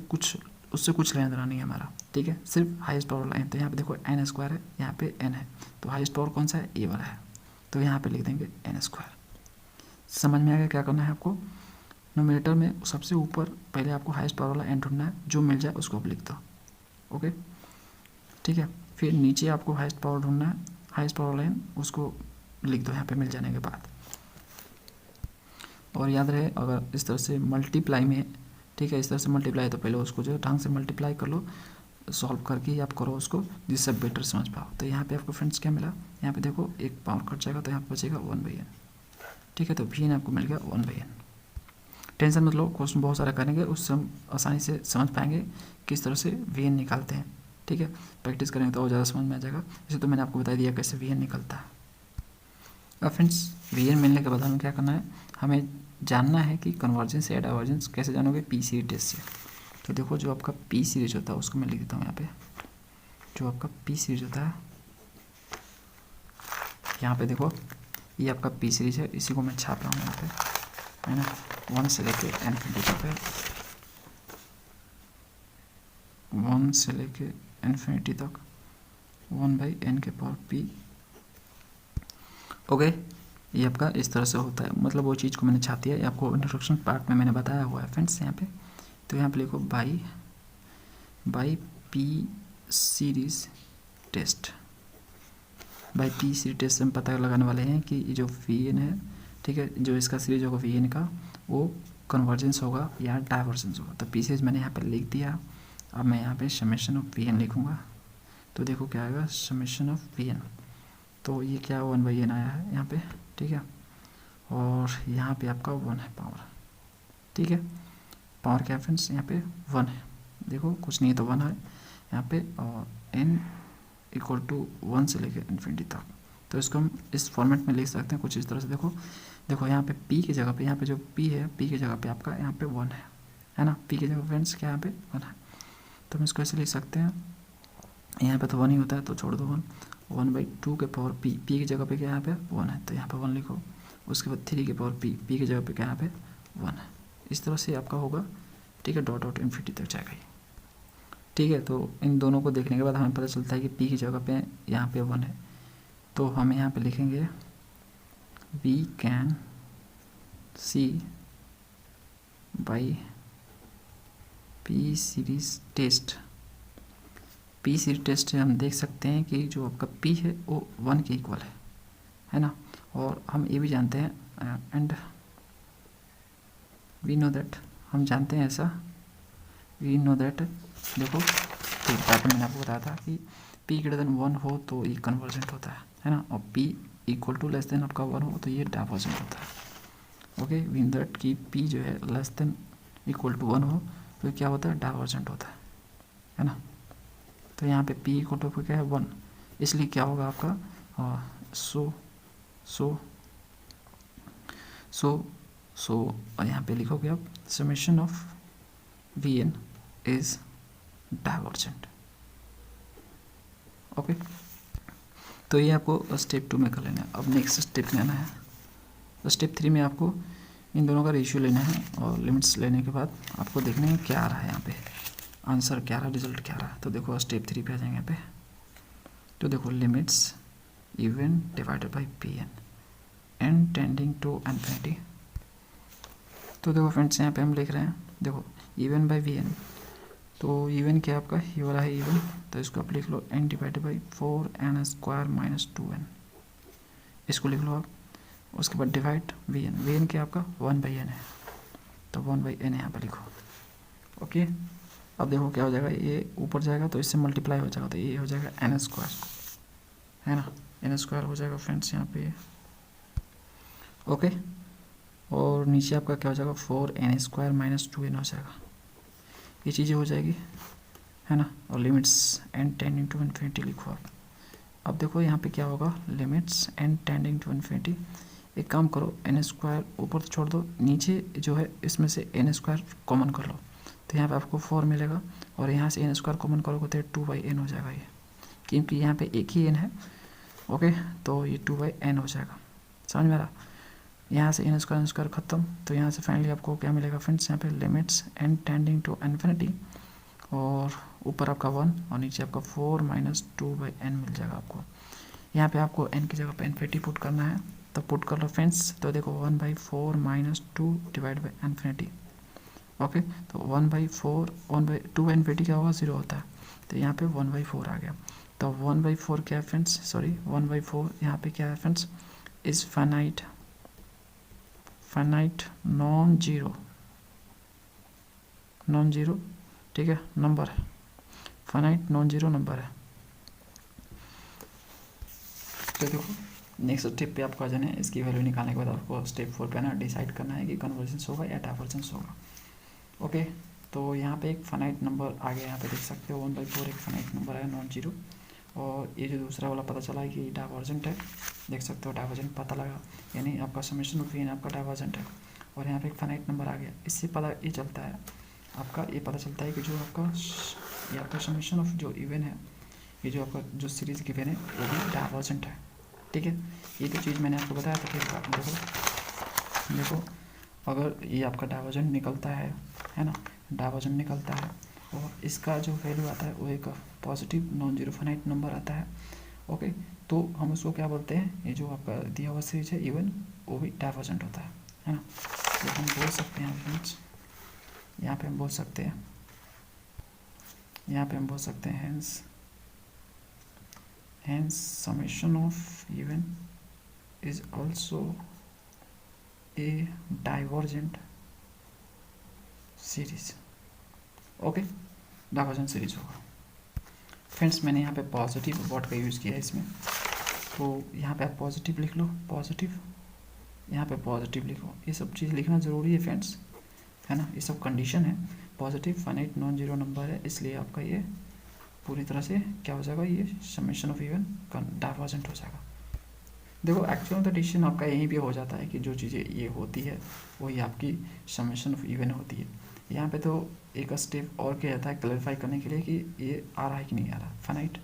उससे कुछ लेना देना नहीं है हमारा। ठीक है, सिर्फ हाईएस्ट पावर वाला n। तो यहाँ पे देखो n स्क्वायर है, यहाँ पे n है, तो हाईएस्ट पावर कौन सा है, ये वाला है, तो यहाँ पे लिख देंगे n स्क्वायर। समझ में आ गया क्या करना है आपको। नोमिनेटर में सबसे ऊपर पहले आपको हाईएस्ट पावर वाला n ढूंढना है, जो मिल जाए उसको आप लिख दो। ओके ठीक है, फिर नीचे आपको हाईएस्ट पावर ढूंढना है, हाईएस्ट पावर वाला n उसको लिख दो यहाँ पे मिल जाने के बाद। और याद रहे अगर इस तरह से मल्टीप्लाई में, ठीक है, इस तरह से मल्टीप्लाई तो पहले उसको जो ढंग से मल्टीप्लाई कर लो, सॉल्व करके ही आप करो उसको, जिससे बेटर समझ पाओ। तो यहाँ पे आपको फ्रेंड्स क्या मिला, यहाँ पे देखो एक पावर कट जाएगा तो यहाँ पे बचेगा 1/n। ठीक है, तो vn आपको मिल गया 1/n। टेंशन मत लो, क्वेश्चन बहुत सारा करेंगे, उससे हम आसानी से समझ पाएंगे किस तरह से vn निकालते हैं। ठीक है, प्रैक्टिस करेंगे तो और ज़्यादा समझ में आ जाएगा। इसे तो मैंने आपको बता दिया कैसे vn निकलता है। अब फ्रेंड्स vn मिलने के बाद हमें क्या करना है, हमें जानना है कि कन्वर्जेंस या डाइवर्जेंस कैसे जानोगे, पी सीरीज टेस्ट से। तो देखो जो आपका पी सीरीज होता है उसको मैं लिख देता हूँ यहाँ पे। जो आपका पी सीरीज होता है यहाँ पे देखो, ये आपका पी सीरीज है, इसी को मैं छाप रहा हूँ यहाँ पे, है ना। 1 से लेके इन्फिनिटी तक है, 1 से लेके इन्फिनिटी तक 1/n के पावर p। ओके, ये आपका इस तरह से होता है, मतलब वो चीज़ को मैंने छाप दिया है, आपको इंट्रोडक्शन पार्ट में मैंने बताया हुआ है फ्रेंड्स यहाँ पे। तो यहाँ पे लिखो by p series test. By p series test से हम पता लगाने वाले हैं कि जो vn है, ठीक है, जो इसका सीरीज होगा vn का, वो कन्वर्जेंस होगा या डाइवर्जेंस होगा। तो पी सीरीज मैंने यहाँ पर लिख दिया। अब मैं यहाँ पे समेशन ऑफ vn लिखूँगा, तो देखो क्या आएगा, समेशन ऑफ vn। तो ये क्या 1/n आया है यहाँ पे, ठीक है, और यहाँ पे आपका 1 है पावर। ठीक है, पावर क्या है फ्रेंड्स, यहाँ पे 1 है, देखो कुछ नहीं है तो 1 है यहाँ पे, और n इक्वल टू 1 से लेकर इन्फिनिटी तक। तो इसको हम इस फॉर्मेट में लिख सकते हैं कुछ इस तरह से। देखो यहाँ पे p की जगह पे, यहाँ पे जो p है, p की जगह पे आपका यहाँ पे 1 है ना, p की जगह फ्रेंड्स क्या यहाँ पे 1 है। तो हम इसको ऐसे लिख सकते हैं, यहाँ पे तो 1 ही होता है तो छोड़ दो 1/2 के पावर p, p की जगह पे क्या यहाँ पे 1 है, तो यहाँ पे 1 लिखो। उसके बाद 3 के पावर p, p की जगह पे क्या यहाँ पे 1 है। इस तरह से आपका होगा, ठीक है, डॉट इन्फिनिटी तक जाएगा ये। ठीक है, तो इन दोनों को देखने के बाद हमें पता चलता है कि p की जगह पे यहाँ पे 1 है, तो हम यहाँ पे लिखेंगे we can see by p series test. P series test से हम देख सकते हैं कि जो आपका p है वो 1 के इक्वल है ना। और हम ये भी जानते हैं, एंड वी नो दैट, हम जानते हैं ऐसा, वी नो दैट, देखो ठीक बात मैंने आपको बताया था कि p ग्रेटर देन 1 हो तो ये कन्वर्जेंट होता है ना, और p equal to less than आपका 1 हो तो ये डाइवर्जेंट होता है। ओके, वी नो दैट कि p जो है लेस देन इक्वल टू 1 हो तो क्या होता है, डाइवर्जेंट होता है ना। तो यहाँ पे p इक्वल टू क्या है 1, इसलिए क्या होगा आपका, सो यहाँ पे लिखोगे आप summation of vn is divergent. Okay, तो ये आपको स्टेप 2 में कर लेना है। अब नेक्स्ट स्टेप में आना है, तो स्टेप 3 में आपको इन दोनों का रेशियो लेना है, और लिमिट्स लेने के बाद आपको देखना है क्या आ रहा है यहाँ पे। आंसर क्या रहा, रिजल्ट क्या रहा। तो देखो स्टेप 3 पे आ जाएंगे यहाँ पे। तो देखो limits u n divided by p n tending to infinity. तो देखो फ्रेंड्स यहाँ पे हम लिख रहे हैं, देखो इवन बाई वी एन। तो इवन क्या आपका ये वाला है इवन, तो इसको आप लिख लो n divided by 4n² minus 2n, इसको लिख लो आप। उसके बाद डिवाइड वी एन क्या आपका 1/n है, तो 1/n यहाँ पर लिखो। ओके, अब देखो क्या हो जाएगा, ये ऊपर जाएगा तो इससे मल्टीप्लाई हो जाएगा, तो ये हो जाएगा n², है ना, n² हो जाएगा फ्रेंड्स यहाँ पे। ओके, और नीचे आपका क्या हो जाएगा 4n² माइनस 2n हो जाएगा, ये चीज़ें हो जाएगी, है ना। और limits n tending to infinity लिखो आप। अब देखो यहाँ पे क्या होगा, limits n tending to infinity. एक काम करो, n² ऊपर तो छोड़ दो, नीचे जो है इसमें से n² कॉमन कर लो, तो यहाँ पे आपको 4 मिलेगा, और यहाँ से n² कॉमन करोगे तो 2/n हो जाएगा ये, क्योंकि यहाँ पे एक ही n है। ओके, तो ये 2/n हो जाएगा, समझ में आ रहा। यहाँ से n² खत्म, तो यहाँ से फाइनली आपको क्या मिलेगा फ्रेंड्स, यहाँ पे limits n tending to infinity, और ऊपर आपका 1 और नीचे आपका 4 माइनस 2/n मिल जाएगा आपको। यहाँ पे आपको n की जगह पे इन्फिनिटी पुट करना है, तो पुट कर लो फ्रेंड्स। तो देखो 1/4 minus 2 divide by infinity. Okay, तो 1/4 1/2 इन्फिनिटी क्या होगा, 0 होता है, तो यहाँ पे 1/4 आ गया। तो 1/4 क्या है फ्रेंड्स, सॉरी 1/4 यहाँ पे क्या है friends, is finite non zero, ठीक है, नंबर है, फाइनाइट नॉन जीरो नंबर है। तो देखो नेक्स्ट स्टेप पे आपको आ जाना है, इसकी वैल्यू निकालने के बाद आपको स्टेप 4 पे ना डिसाइड करना है कि कन्वर्जेंस होगा या डाइवर्जेंस होगा। ओके, तो यहाँ पे एक फाइनाइट नंबर आ गया, यहाँ पे देख सकते हो 1/4 एक फाइनाइट नंबर है नॉन जीरो, और ये जो दूसरा वाला पता चला है कि डाइवर्जेंट है, देख सकते हो डाइवर्जेंट पता लगा, यानी आपका समेशन ऑफ n आपका डाइवर्जेंट है। और यहाँ पे एक फाइनाइट नंबर आ गया, इससे पता ये चलता है आपका, ये पता चलता है कि जो आपका ये आपका समेशन ऑफ जो इवन है, ये जो आपका जो सीरीज गिवन है वो भी डाइवर्जेंट है, ठीक है। ये तो चीज़ मैंने आपको बताया था कि देखो अगर ये आपका डाइवर्जेंट निकलता है ना, डाइवर्जेंट निकलता है, और इसका जो वैल्यू आता है वो एक positive non zero finite number आता है। ओके, तो हम उसको क्या बोलते हैं, ये जो आपका दिया हुआ सीरीज है इवन, वो भी डाइवर्जेंट होता है ना। तो हम बोल सकते हैं फ्रेंड्स, यहाँ पे हम बोल सकते हैं, hence summation of even is also a divergent series। Okay, divergent series होगा फ्रेंड्स। मैंने यहाँ पे पॉजिटिव वर्ड का यूज़ किया है इसमें, तो यहाँ पे आप पॉजिटिव लिख लो, पॉजिटिव, यहाँ पे पॉजिटिव लिखो, ये सब चीज़ लिखना ज़रूरी है फ्रेंड्स, है ना, ये सब कंडीशन है। Positive finite non zero number है, इसलिए आपका ये पूरी तरह से क्या हो जाएगा, ये समेशन ऑफ इवन डाइवर्जेंट हो जाएगा। देखो एक्चुअल तो डिसीजन आपका यहीं पे हो जाता है कि जो चीज़ें ये होती है वही आपकी समेशन ऑफ इवन होती है। यहाँ पे तो एक स्टेप और किया जाता है क्लैरिफाई करने के लिए कि ये आ रहा है कि नहीं आ रहा, finite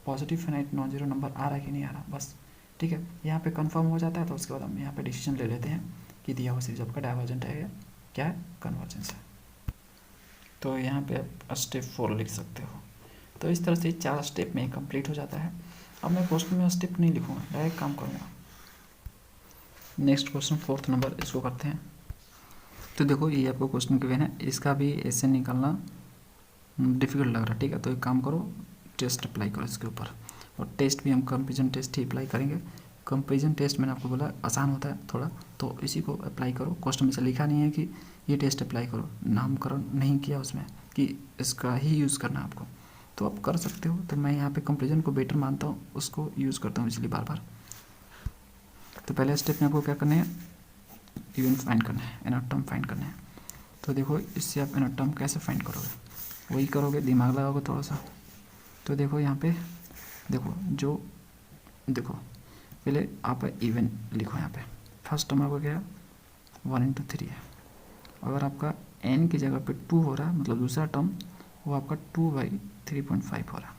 positive finite non zero number आ रहा है कि नहीं आ रहा, बस, ठीक है। यहाँ पे कंफर्म हो जाता है, तो उसके बाद हम यहाँ पे डिसीजन ले लेते हैं कि दिया हुआ सीरीज आपका डाइवर्जेंट है या क्या है, कन्वर्जेंस है। तो यहाँ पे आप स्टेप 4 लिख सकते हो। तो इस तरह से 4 स्टेप में कंप्लीट हो जाता है। अब मैं क्वेश्चन में स्टेप नहीं लिखूँगा, डायरेक्ट काम करूँगा। नेक्स्ट क्वेश्चन 4th नंबर, इसको करते हैं। तो देखो ये आपको क्वेश्चन गिवन है, इसका भी ऐसे निकालना डिफिकल्ट लग रहा है, ठीक है। तो एक काम करो, टेस्ट अप्लाई करो इसके ऊपर, और टेस्ट भी हम कंपेरिजन टेस्ट ही अप्लाई करेंगे। कंपेरिजन टेस्ट मैंने आपको बोला आसान होता है थोड़ा, तो इसी को अप्लाई करो। क्वेश्चन में से लिखा नहीं है कि ये टेस्ट अप्लाई करो, नामकरण नहीं किया उसमें कि इसका ही यूज़ करना है आपको, तो आप कर सकते हो। तो मैं यहाँ पे कंपेरिजन को बेटर मानता हूँ, उसको यूज़ करता हूँ इसलिए बार बार। तो पहले स्टेप में आपको क्या करना है, इवन फाइंड करना है, एनोड टर्म फाइंड करना है। तो देखो इससे आप एनोड टर्म कैसे फाइंड करोगे, वही करोगे, दिमाग लगाओगे थोड़ा सा। तो देखो यहाँ पे देखो पहले आप इवन लिखो, यहाँ पे फर्स्ट टर्म आपका क्या है 1/3 है। अगर आपका n की जगह पे 2 हो रहा है, मतलब दूसरा टर्म वो आपका 2/3.5 हो रहा है।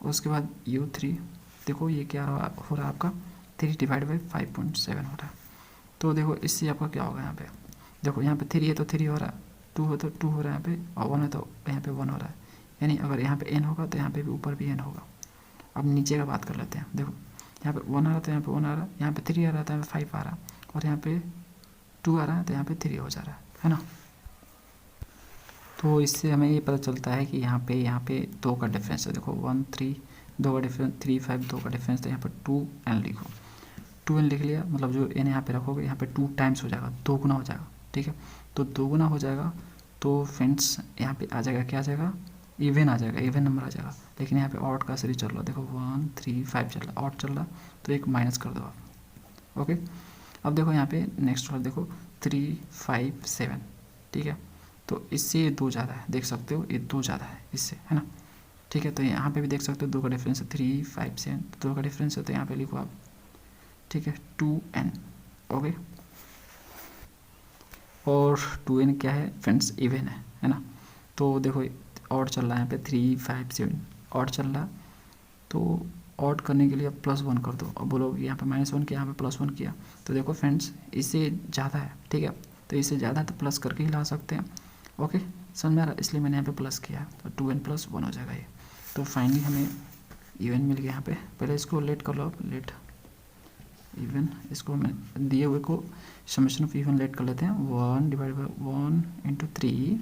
उसके बाद u3 देखो ये क्या हो रहा है आपका 3 डिवाइड बाई 5.7 हो रहा है। तो देखो इससे आपका क्या होगा, यहाँ पे देखो यहाँ पे 3 है तो 3 हो रहा है, 2 है तो 2 हो रहा है यहाँ पे, और 1 है तो यहाँ पे 1 हो रहा है। यानी अगर यहाँ पे n होगा तो यहाँ पे भी ऊपर भी n होगा। अब नीचे का बात कर लेते हैं। देखो यहाँ पे 1 आ रहा था, यहाँ पे 1 आ रहा, यहाँ पे 3 आ रहा था, यहाँ पे 5 आ रहा, और यहाँ पे 2 आ रहा है तो यहाँ पे 3 हो जा रहा है ना। तो इससे हमें ये पता चलता है कि यहाँ पे 2 का डिफरेंस है। देखो 1 3 2 का डिफरेंस, 3 5 2 का डिफरेंस, तो यहाँ पर 2n लिखो। 2n लिख लिया, मतलब जो n यहाँ पे रखोगे यहाँ पे 2 टाइम्स हो जाएगा, 2 गुना हो जाएगा। ठीक है, तो 2 गुना हो जाएगा तो फ्रेंड्स यहाँ पे आ जाएगा, क्या आ जाएगा, इवन आ जाएगा, इवन नंबर आ जाएगा। लेकिन यहाँ पे ऑड का सीरीज चल रहा है, देखो 1 3 5 चल रहा है, ऑड चल रहा, तो एक माइनस कर दो आप। ओके, अब देखो यहाँ पे नेक्स्ट वाला देखो 3 5 7, ठीक है, तो इससे ये 2 ज़्यादा है, देख सकते हो ये 2 ज़्यादा है इससे, है ना। ठीक है, तो यहाँ पे भी देख सकते हो 2 का डिफरेंस है, 3 5 7, 2 का डिफरेंस है, तो यहाँ पे लिखो आप, ठीक है, 2n। ओके, और 2n क्या है फ्रेंड्स, इवन है ना। तो देखो ऑड चल रहा है यहाँ पे 3 5 7 ऑड चल रहा, तो ऑड करने के लिए आप +1 कर दो, और बोलो यहाँ पे -1 किया, यहाँ पे +1 किया, तो देखो फ्रेंड्स इससे ज़्यादा है, ठीक है, तो इससे ज़्यादा है तो प्लस करके ही ला सकते हैं। ओके, समझ में आ रहा, इसलिए मैंने यहाँ पे प्लस किया है, तो 2n + 1 हो जाएगा ये। तो फाइनली हमें इवन मिल गया यहाँ पे। पहले इसको लेट कर लो, लेट इवन, इसको मैं दिए हुए को समेशन ऑफ इवन लेट कर लेते हैं। 1 divide by 1 into 3,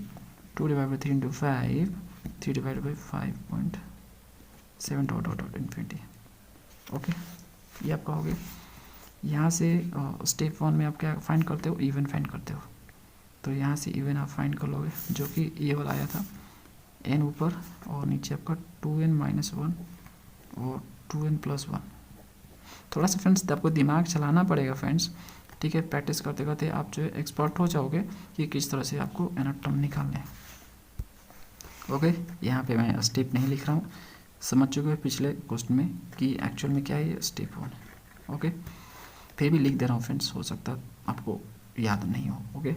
2 divide by 3 into 5, 3 divide by 5.7 dot dot dot infinity. Okay, ये आपका हो गया। यहाँ से स्टेप 1 में आप क्या फाइंड करते हो, इवन फाइंड करते हो, तो यहाँ से इवन आप फाइंड कर लोगे, जो कि ये वाला आया था, n ऊपर और नीचे आपका 2n - 1 और 2n + 1। थोड़ा सा फ्रेंड्स आपको दिमाग चलाना पड़ेगा फ्रेंड्स, ठीक है, प्रैक्टिस करते करते आप जो है एक्सपर्ट हो जाओगे कि किस तरह से आपको एनाटॉम निकालने हैं। ओके, यहाँ पे मैं स्टेप नहीं लिख रहा हूँ, समझ चुके हो पिछले क्वेश्चन में कि एक्चुअल में क्या है, स्टेप 1। ओके, फिर भी लिख दे रहा हूँ फ्रेंड्स, हो सकता आपको याद नहीं हो। ओके,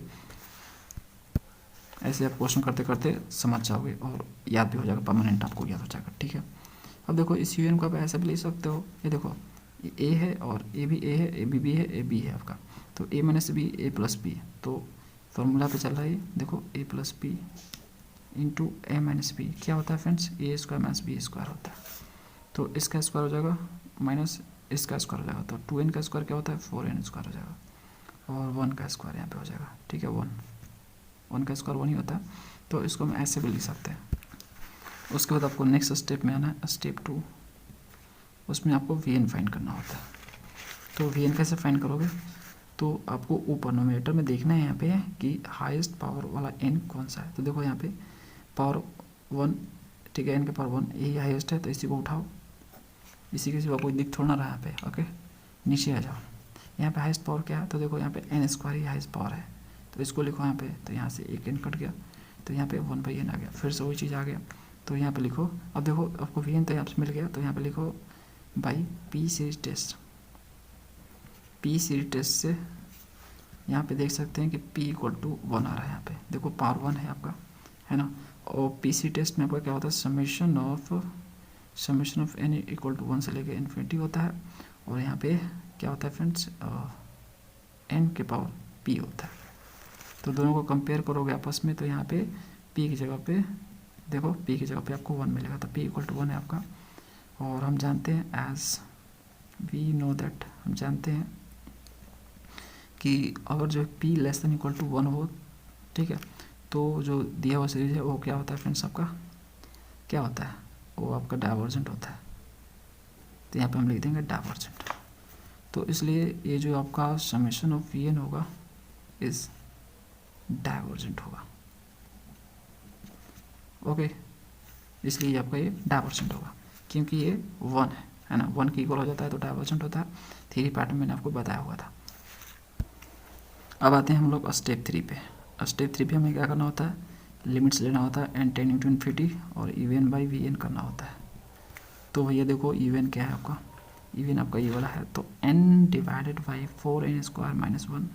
ऐसे आप क्वेश्चन करते करते समझ जाओगे और याद भी हो जाएगा, परमानेंट आपको याद हो जाएगा। ठीक है, अब देखो इस यूएन को आप ऐसा भी लिख सकते हो, ये देखो ये ए है और ए भी ए है, ए बी है, ए बी है आपका, तो ए - बी ए + बी, तो फॉर्मूला पे चल रहा है, देखो a + b into a - b क्या होता है फ्रेंड्स, a² - b² होता है, तो इसका स्क्वायर हो जाएगा माइनस इसका स्क्वायर हो जाएगा, तो 2n का स्क्वायर क्या होता है, 4n² हो जाएगा, और 1 का स्क्वायर यहाँ पे हो जाएगा। ठीक है, 1 का स्क्वायर 1 ही होता है, तो इसको हम ऐसे भी लिख सकते हैं। उसके बाद आपको नेक्स्ट स्टेप में आना है, स्टेप 2, उसमें आपको vn फाइंड करना होता है। तो vn कैसे फाइंड करोगे, तो आपको ऊपर नोमिनेटर में देखना है यहाँ पे कि हाईएस्ट पावर वाला n कौन सा है, तो देखो यहाँ पे पावर 1, ठीक है, n के पावर 1 यही हाईएस्ट है, तो इसी को उठाओ, इसी के सिवा कोई दिख थोड़ा ना रहा है यहाँ पे। ओके, नीचे आ जाओ, यहाँ पे हाईएस्ट पावर क्या है, तो देखो यहाँ पे n² ही हाईएस्ट पावर है, तो इसको लिखो यहाँ पे, तो यहाँ से एक n कट गया, तो यहाँ पे 1/n आ गया, फिर से वही चीज़ आ गया, तो यहाँ पे लिखो, अब देखो आपको vn तो यहाँ से मिल गया, तो यहाँ पे लिखो by p series test, p series test से यहाँ पे देख सकते हैं कि p = 1 आ रहा है, यहाँ पे देखो पावर 1 है आपका, है ना, और p सीरीज टेस्ट में आपका क्या होता है, समेशन ऑफ n = 1 से लेके इन्फिनिटी होता है, और यहाँ पे क्या होता है फ्रेंड्स, n के पावर p होता है, तो दोनों को कंपेयर करोगे आपस में, तो यहाँ पे p की जगह पे देखो, p की जगह पे आपको 1 मिलेगा, तो p = 1 है आपका, और हम जानते हैं एज वी नो दैट, हम जानते हैं कि अगर जो p <= 1 हो, ठीक है, तो जो दिया हुआ सीरीज है वो क्या होता है फ्रेंड्स, आपका क्या होता है, वो आपका डाइवर्जेंट होता है, तो यहाँ पे हम लिख देंगे डाइवर्जेंट। तो इसलिए ये जो आपका समेशन ऑफ vn होगा इस डाइवर्जेंट होगा। ओके, इसलिए आपका ये डाइवर्जेंट होगा, क्योंकि ये 1 है ना, 1 के इक्वल हो जाता है तो डाइवर्जेंट होता है। थ्योरी पार्ट में मैंने आपको बताया हुआ था। अब आते हैं हम लोग स्टेप 3 पे। स्टेप 3 पे हमें क्या करना होता है, लिमिट्स लेना होता है n टेंडिंग टू इन्फिनिटी, और इवन बाई vn करना होता है। तो भैया देखो इवन क्या है आपका, इवन आपका ये वाला है, तो n डिवाइडेड बाई 4n² - 1,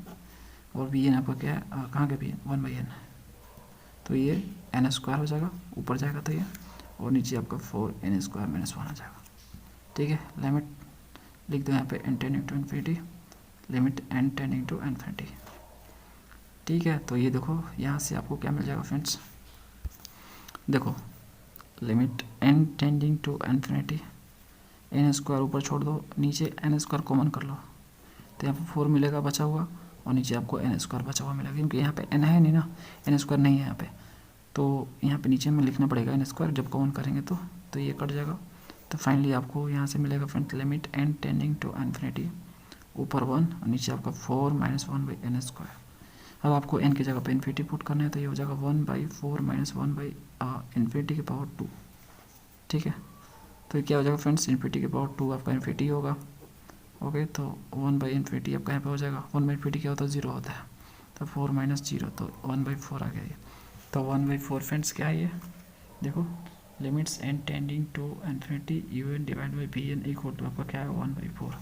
और vn आपका क्या है, कहाँ का भी 1/n, तो ये n² हो जाएगा, ऊपर जाएगा तो ये, और नीचे आपका 4n² - 1 आ जाएगा। ठीक है, लिमिट लिख दो यहाँ पे n tending to infinity, limit n tending to infinity. ठीक है, तो ये देखो यहाँ से आपको क्या मिल जाएगा फ्रेंड्स, देखो limit n tending to infinity, n square ऊपर छोड़ दो, नीचे एन स्क्वायर कॉमन कर लो, तो यहाँ पर 4 मिलेगा बचा हुआ, और नीचे आपको एन स्क्वायर बचा हुआ मिलेगा, क्योंकि यहाँ पे एन है नहीं ना, एन स्क्वायर नहीं है यहाँ पे, तो यहाँ पे नीचे में लिखना पड़ेगा एन स्क्वायर, जब कॉमन करेंगे तो ये कट जाएगा। तो फाइनली आपको यहाँ से मिलेगा friends limit n tending to infinity, ऊपर 1 और नीचे आपका 4 - 1 बाई एन स्क्वायर। अब आपको एन की जगह पे इन्फिनिटी पुट करना है, तो ये हो जाएगा 1/4 - 1 बाई इन्फिनिटी की पावर 2। ठीक है, तो ये क्या हो जाएगा फ्रेंड्स, इन्फिनिटी की पावर 2 आपका इन्फिनिटी होगा। ओके, तो 1/इन्फिनिटी आपका यहाँ पे हो जाएगा, 1/इन्फिनिटी क्या होता है, 0 होता है, तो 4 - 0, तो 1/4 आ गया ये। तो 1/4 फ्रेंड्स क्या है ये, देखो limits n tending to infinity u n divide by b n equal to आपका क्या है 1/4,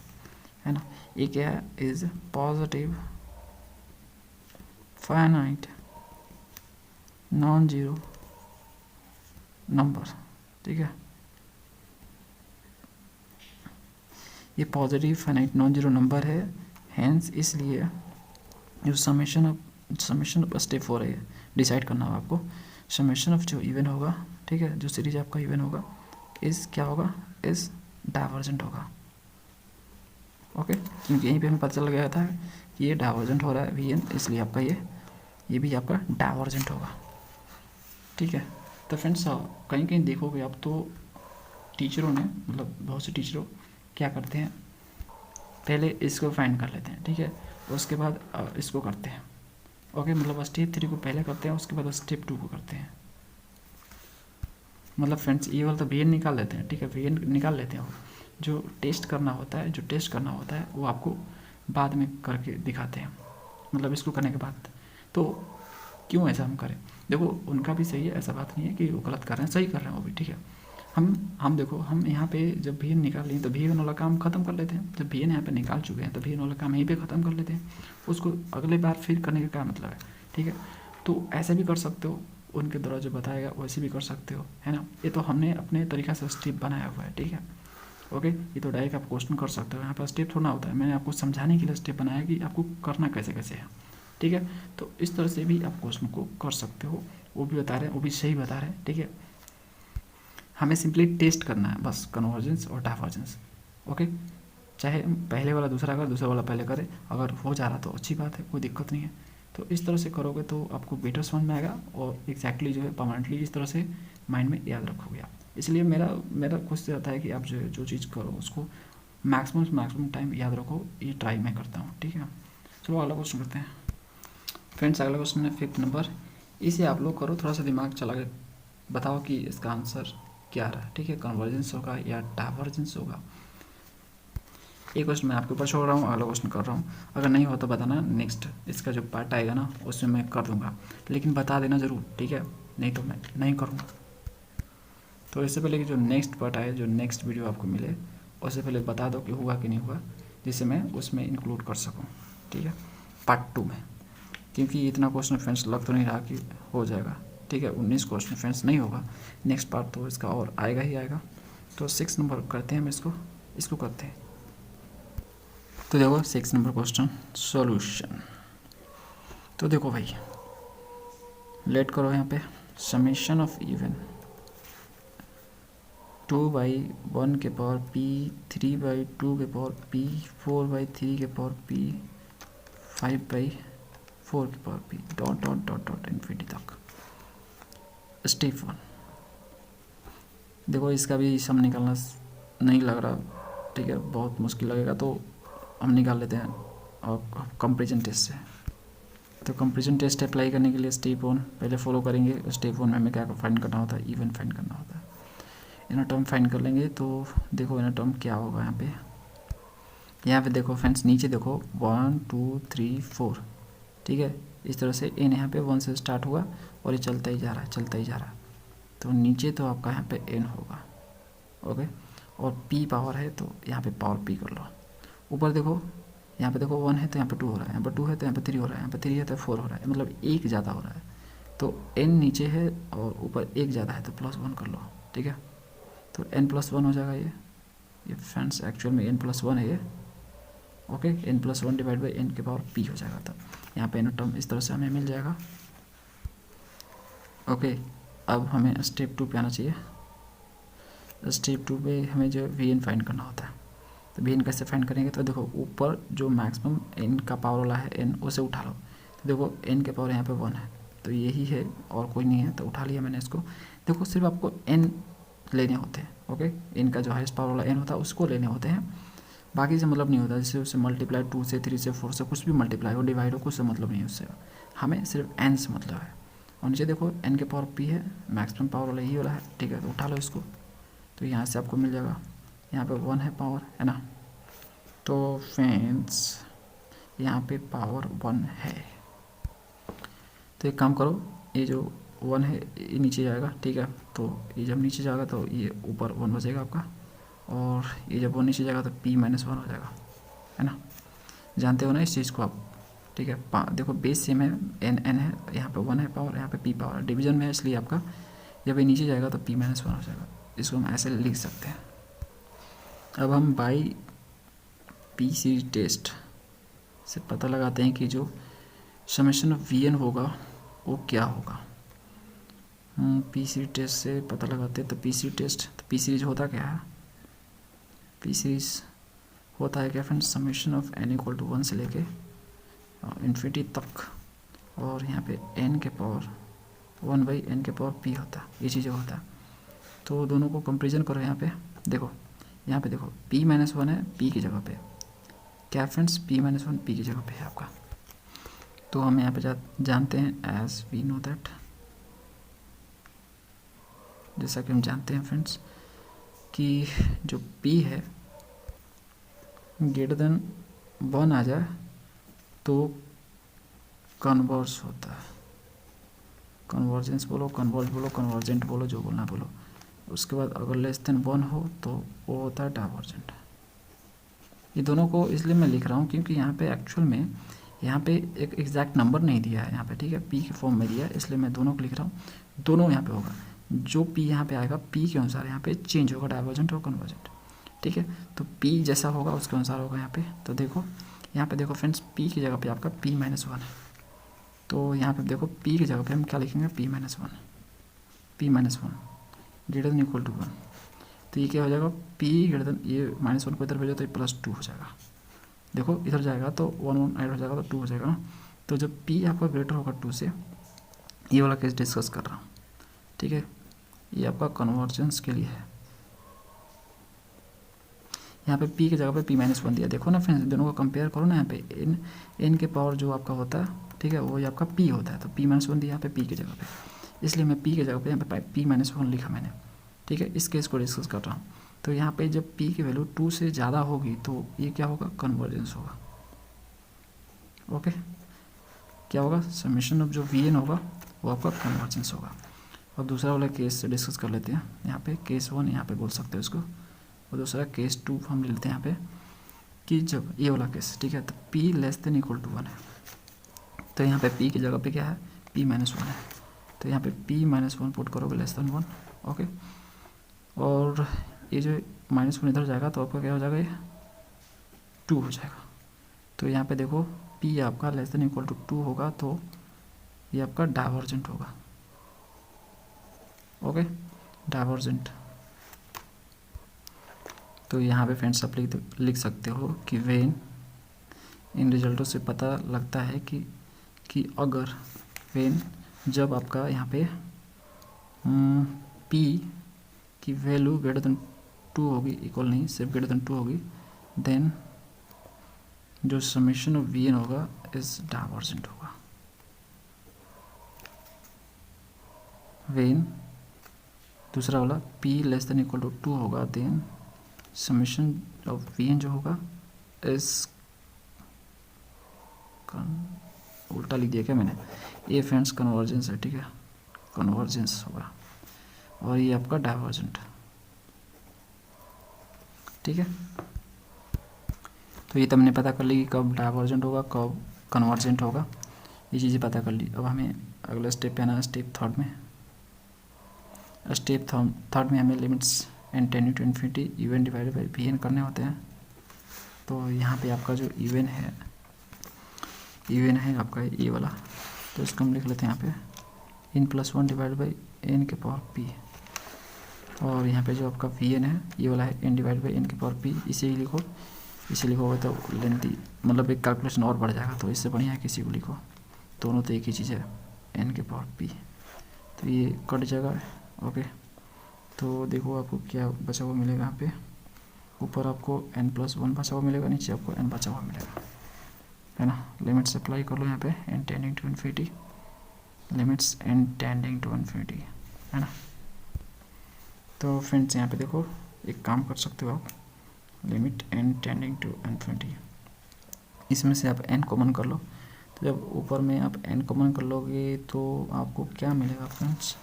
है ना। ये क्या है, is positive finite non zero number. ठीक है, ये positive finite non zero number है, हैंस इसलिए जो समेशन ऑफ स्टेप 4 है, डिसाइड करना होगा आपको, समेशन ऑफ जो इवन होगा, ठीक है, जो सीरीज आपका इवन होगा, इस क्या होगा, इस डाइवर्जेंट होगा। ओके, क्योंकि यहीं पे हमें पता चल गया था कि ये डाइवर्जेंट हो रहा है वी एन, इसलिए आपका ये भी आपका डाइवर्जेंट होगा। ठीक है, तो फ्रेंड्स कहीं कहीं देखोगे आप तो टीचरों ने, मतलब बहुत से टीचरों क्या करते हैं, पहले इसको फाइंड कर लेते हैं, ठीक है, उसके बाद इसको करते हैं। ओके, मतलब स्टेप 3 को पहले करते हैं, उसके बाद स्टेप 2 को करते हैं। मतलब फ्रेंड्स ये वाला तो वी एन निकाल लेते हैं, ठीक है, वी एन निकाल लेते हैं, जो टेस्ट करना होता है वो आपको बाद में करके दिखाते हैं, मतलब इसको करने के बाद। तो क्यों ऐसा हम करें, देखो उनका भी सही है, ऐसा बात नहीं है कि वो गलत कर रहे हैं, सही कर रहे हैं वो भी, ठीक है। हम देखो, हम यहाँ पे जब वी एन निकाल लें तो वी एन वाला काम खत्म कर लेते हैं, जब वी एन यहाँ पे निकाल चुके हैं तो वी एन वाला काम यहीं पे ख़त्म कर लेते हैं, उसको अगले बार फिर करने का क्या मतलब है। ठीक है, तो ऐसे भी कर सकते हो, उनके द्वारा जो बताएगा वैसे भी कर सकते हो, है ना। ये तो हमने अपने तरीक़ा से स्टेप बनाया हुआ है, ठीक है। ओके, ये तो डायरेक्ट आप क्वेश्चन कर सकते हो, यहाँ पर स्टेप थोड़ा होता है, मैंने आपको समझाने के लिए स्टेप बनाया कि आपको करना कैसे कैसे है। ठीक है, तो इस तरह से भी आप क्वेश्चन को कर सकते हो, वो भी बता रहे हैं, वो भी सही बता रहे हैं। ठीक है, हमें सिंपली टेस्ट करना है बस, कन्वर्जेंस और डाइवर्जेंस। ओके, चाहे पहले वाला दूसरा अगर दूसरा वाला पहले करे, अगर हो जा रहा तो अच्छी बात है, कोई दिक्कत नहीं है। तो इस तरह से करोगे तो आपको बेटर समझ में आएगा, और एग्जैक्टली जो है परमानेंटली इस तरह से माइंड में याद रखोगे आप। इसलिए मेरा कोशिश रहता है कि आप जो चीज़ करो उसको मैक्सिमम टाइम याद रखो, ये ट्राई मैं करता हूँ। ठीक है, चलो अगला क्वेश्चन करते हैं फ्रेंड्स। अगला क्वेश्चन है 5th नंबर, इसे आप लोग करो, थोड़ा सा दिमाग चला के बताओ कि इसका आंसर क्या रहा है। ठीक है, कन्वर्जेंस होगा या डाइवर्जेंस होगा। एक क्वेश्चन मैं आपके ऊपर छोड़ रहा हूँ, अगला क्वेश्चन कर रहा हूँ, अगर नहीं हो तो बताना, नेक्स्ट इसका जो पार्ट आएगा ना उसमें मैं कर दूंगा, लेकिन बता देना ज़रूर, ठीक है, नहीं तो मैं नहीं करूँगा। तो इससे पहले कि जो नेक्स्ट पार्ट आए, जो नेक्स्ट वीडियो आपको मिले, उससे पहले बता दो कि हुआ कि नहीं हुआ, जिससे मैं उसमें इंक्लूड कर सकूँ। ठीक है, पार्ट 2 में, क्योंकि इतना क्वेश्चन फ्रेंड्स लग तो नहीं रहा कि हो जाएगा। ठीक है, 19 क्वेश्चन फ्रेंड्स नहीं होगा, नेक्स्ट पार्ट तो इसका और आएगा ही आएगा। तो 6 नंबर करते हैं हम इसको करते हैं। तो देखो 6 नंबर क्वेश्चन सॉल्यूशन। तो देखो भाई, लेट करो यहाँ पे, समेशन ऑफ इवन 2/1 के पावर p, 3/2 के पावर p, 4/3 के पावर p, 5/4 के power p, dot dot dot dot infinity तक। स्टेप 1 देखो, इसका भी सम निकालना नहीं लग रहा, ठीक है, बहुत मुश्किल लगेगा, तो हम निकाल लेते हैं और कंपैरिजन टेस्ट से। तो कंपैरिजन टेस्ट अप्लाई करने के लिए स्टेप 1 पहले फॉलो करेंगे। स्टेप 1 में हमें क्या फाइंड करना होता है, इवन फाइंड करना होता है। इनर टर्म फाइंड कर लेंगे, तो देखो इनर टर्म क्या होगा यहाँ पे देखो फ्रेंड्स, नीचे देखो 1 2 3 4, ठीक है, इस तरह से एन यहाँ पे 1 से स्टार्ट हुआ और ये चलता ही जा रहा है, तो नीचे तो आपका यहाँ पे एन होगा। ओके, और पी पावर है तो यहाँ पे पावर पी कर लो। ऊपर देखो, यहाँ पे देखो 1 है तो यहाँ पे 2 हो रहा है, यहाँ पे 2 है तो यहाँ पे 3 हो रहा है, यहाँ पे 3 है तो 4 हो रहा है, मतलब एक ज़्यादा हो रहा है। तो n नीचे है और ऊपर एक ज़्यादा है तो +1 कर लो। ठीक है, तो n+1 हो जाएगा ये फ्रेंड्स, एक्चुअल में n+1 है ये। Okay, n+1 divide by n के पावर p हो जाएगा। तो यहाँ पे n टर्म इस तरह से हमें मिल जाएगा। ओके, अब हमें स्टेप 2 पे आना चाहिए। स्टेप 2 पे हमें जो वी एन फाइंड करना होता है। तो वी एन कैसे फाइंड करेंगे, तो देखो ऊपर जो मैक्सिमम एन का पावर वाला है एन, उसे उठा लो। तो देखो एन के पावर यहाँ पे 1 है, तो यही है और कोई नहीं है, तो उठा लिया मैंने इसको। देखो सिर्फ आपको एन लेने होते हैं, ओके। एन का जो हाईएस्ट पावर वाला एन होता है उसको लेने होते हैं, बाकी से मतलब नहीं होता। जैसे उससे मल्टीप्लाई 2 से 3 से 4 से कुछ भी मल्टीप्लाई हो, डिवाइड हो, कुछ से मतलब नहीं है उससे, हमें सिर्फ एन से मतलब है। और नीचे देखो एन के पावर पी है, मैक्सिमम पावर वाला यही वाला है, ठीक है। तो उठा लो इसको, तो यहाँ से आपको मिल जाएगा, यहाँ पे 1 है पावर, है ना। तो फ्रेंड्स यहाँ पे पावर 1 है। तो एक काम करो, ये जो 1 है ये नीचे जाएगा, ठीक है। तो ये जब नीचे जाएगा तो ये ऊपर 1 बचेगा आपका, और ये जब 1 नीचे जाएगा तो p -1 हो जाएगा, है ना। जानते हो ना इस चीज़ को आप, ठीक है। देखो बेस सेम है, n है, यहाँ पे 1 है पावर, यहाँ पे p पावर है, डिवीजन में है, इसलिए आपका जब ये नीचे जाएगा तो p -1 हो जाएगा। इसको हम ऐसे लिख सकते हैं। अब हम बाई पी सीरीज टेस्ट से पता लगाते हैं कि जो समेशन ऑफ वी एन होगा वो क्या होगा। पी सीरीज टेस्ट से पता लगाते हैं। तो पी सीरीज होता क्या है, पी सीरीज होता है क्या friends, summation of n equal to 1 से लेके इन्फिनिटी तक, और यहाँ पे n के पावर 1/n के पावर p होता है, ये चीज़ें होता है। तो दोनों को कंपेरिजन करो। यहाँ पे देखो p -1 है p की जगह पे, क्या फ्रेंड्स, p -1 p की जगह पे है आपका। तो हम यहाँ पे जानते हैं एज वी नो दैट, जैसा कि हम जानते हैं फ्रेंड्स कि जो p है ग्रेटर देन 1 आ जाए तो कन्वर्स होता है, कन्वर्जेंस बोलो, कन्वर्ज बोलो, कन्वर्जेंट बोलो, जो बोलना बोलो। उसके बाद अगर लेस देन 1 हो तो वो होता है डाइवर्जेंट। ये दोनों को इसलिए मैं लिख रहा हूँ क्योंकि यहाँ पे एक्चुअल में यहाँ पे एक एग्जैक्ट नंबर नहीं दिया है यहाँ पे, ठीक है। p की फॉर्म में दिया है, इसलिए मैं दोनों को लिख रहा हूँ। दोनों यहाँ पे होगा, जो p यहाँ पे आएगा p के अनुसार यहाँ पे चेंज होगा, डाइवर्जेंट और कन्वर्जेंट, ठीक है। तो p जैसा होगा उसके अनुसार होगा यहाँ पे। तो देखो यहाँ पे देखो फ्रेंड्स, p की जगह पे आपका p -1 है, तो यहाँ पे देखो p की जगह पे हम क्या लिखेंगे, p -1 greater than equal to 1। तो ये क्या हो जाएगा, p ग्रेटर देन, ये -1 को इधर भेजो तो ये +2 हो जाएगा। देखो इधर जाएगा तो 1 ऐड हो जाएगा तो 2 हो जाएगा ना। तो जब p आपका ग्रेटर होगा 2 से, ये वाला केस डिस्कस कर रहा हूँ, ठीक है। ये आपका कन्वर्जेंस के लिए है। यहाँ पे p की जगह पे p -1 दिया, देखो ना फ्रेंड्स, दोनों को कंपेयर करो ना। यहाँ पे n के पावर जो आपका होता है, ठीक है, वो आपका p होता है। तो p -1 दिया यहाँ पे p की जगह पे, इसलिए मैं p की जगह पे यहाँ पे p -1 लिखा मैंने, ठीक है। इस केस को डिस्कस कर रहा हूँ। तो यहाँ पे जब p की वैल्यू 2 से ज़्यादा होगी तो ये क्या होगा, कन्वर्जेंस होगा, ओके। क्या होगा, समेशन ऑफ जो वी एन होगा वो आपका कन्वर्जेंस होगा। और दूसरा वाला केस डिस्कस कर लेते हैं। यहाँ पे केस 1 यहाँ पे बोल सकते हैं उसको, और दूसरा केस 2 हम ले लेते हैं यहाँ पे, कि जब ये वाला केस, ठीक है, तो p < = 1 है। तो यहाँ पे p की जगह पे क्या है, p -1 है। तो यहाँ पे p -1 पुट करोगे <1, ओके। और ये जो -1 इधर जाएगा तो आपका क्या हो जाएगा, ये 2 हो जाएगा। तो यहाँ पे देखो p आपका < 2 होगा तो ये आपका डाइवर्जेंट होगा, ओके, डाइवर्जेंट। तो यहाँ पे फ्रेंड्स आप लिख सकते हो कि वेन, इन रिजल्टों से पता लगता है कि अगर वेन, जब आपका यहाँ पे p की वैल्यू ग्रेटर देन 2 होगी, इक्वल नहीं, सिर्फ ग्रेटर देन 2 होगी, देन जो समेशन ऑफ वी एन होगा इस डाइवर्जेंट होगा। वेन दूसरा वाला p < 2 होगा, then summation of v n जो होगा इस, उल्टा लिख दिया क्या मैंने, ये फ्रेंड्स कन्वर्जेंस है, ठीक है, कन्वर्जेंस होगा। और ये आपका डाइवर्जेंट, ठीक है। तो ये तो हमने पता कर ली कि कब डाइवर्जेंट होगा, कब कन्वर्जेंट होगा, ये चीज़ें पता कर ली। अब हमें अगला स्टेप पे आना, स्टेप थर्ड में। स्टेप थर्ड में हमें limits n tending to infinity u n divided by v n करने होते हैं। तो यहाँ पे आपका जो इवन है आपका ये वाला, तो इसको हम लिख लेते हैं यहाँ पे n + 1 डिवाइड बाई n के पावर p। और यहाँ पे जो आपका वी एन है ये वाला है n डिवाइड बाई n की पावर p, इसे ही लिखो। इसे लिखोगे तो लेंथी मतलब एक कैलकुलेशन और बढ़ जाएगा, तो इससे बढ़िया है किसी को लिखो, दोनों तो एक ही चीज़ है, n की पावर p, तो ये कट जाएगा। ओके, तो देखो आपको क्या बचा हुआ मिलेगा, यहाँ पे ऊपर आपको n+1 बचा हुआ मिलेगा, नीचे आपको n बचा हुआ मिलेगा, है ना। लिमिट्स अप्लाई कर लो यहाँ पे, n tending to infinity, limits n tending to infinity, है ना। तो फ्रेंड्स यहाँ पे देखो एक काम कर सकते हो आप, limit n tending to infinity, इसमें से आप n कॉमन कर लो। तो जब ऊपर में आप n कॉमन कर लोगे तो आपको क्या मिलेगा फ्रेंड्स,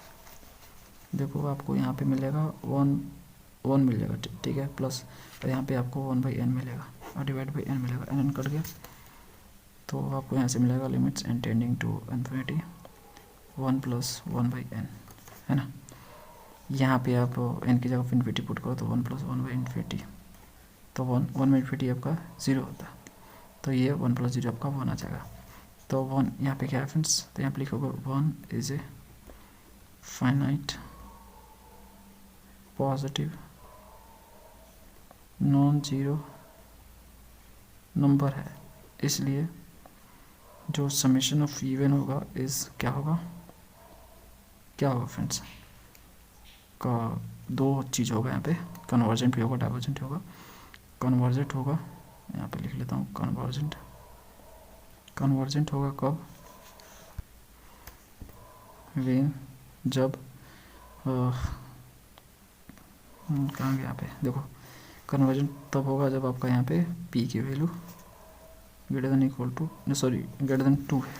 देखो आपको यहाँ पे मिलेगा 1 मिल जाएगा, ठीक है, प्लस, और यहाँ पे आपको 1/n मिलेगा और डिवाइड बाई n मिलेगा, n कट गया, तो आपको यहाँ से मिलेगा limits n tending to infinity 1 + 1/n, है ना। यहाँ पे आप n की जगह इन्फिनिटी पुट करो तो 1 + 1/इन्फिनिटी, तो 1 में इन्फिनिटी आपका 0 होता है, तो ये 1 + 0 आपका 1 आ जाएगा। तो 1 यहाँ पे क्या है फ्रेंड्स, तो यहाँ पे लिखोगे 1 is a finite positive non zero number है, इसलिए जो समेशन ऑफ इवन होगा इस क्या होगा फ्रेंड्स, का दो चीज़ होगा यहाँ पे, कन्वर्जेंट भी होगा, डाइवर्जेंट होगा। कन्वर्जेंट होगा, यहाँ पे लिख लेता हूँ, कन्वर्जेंट होगा कब, वेन, जब कहाँ गया, यहाँ पे देखो, कन्वर्जेंट तब होगा जब आपका यहाँ पे p की value greater than equal to, sorry greater than 2 है,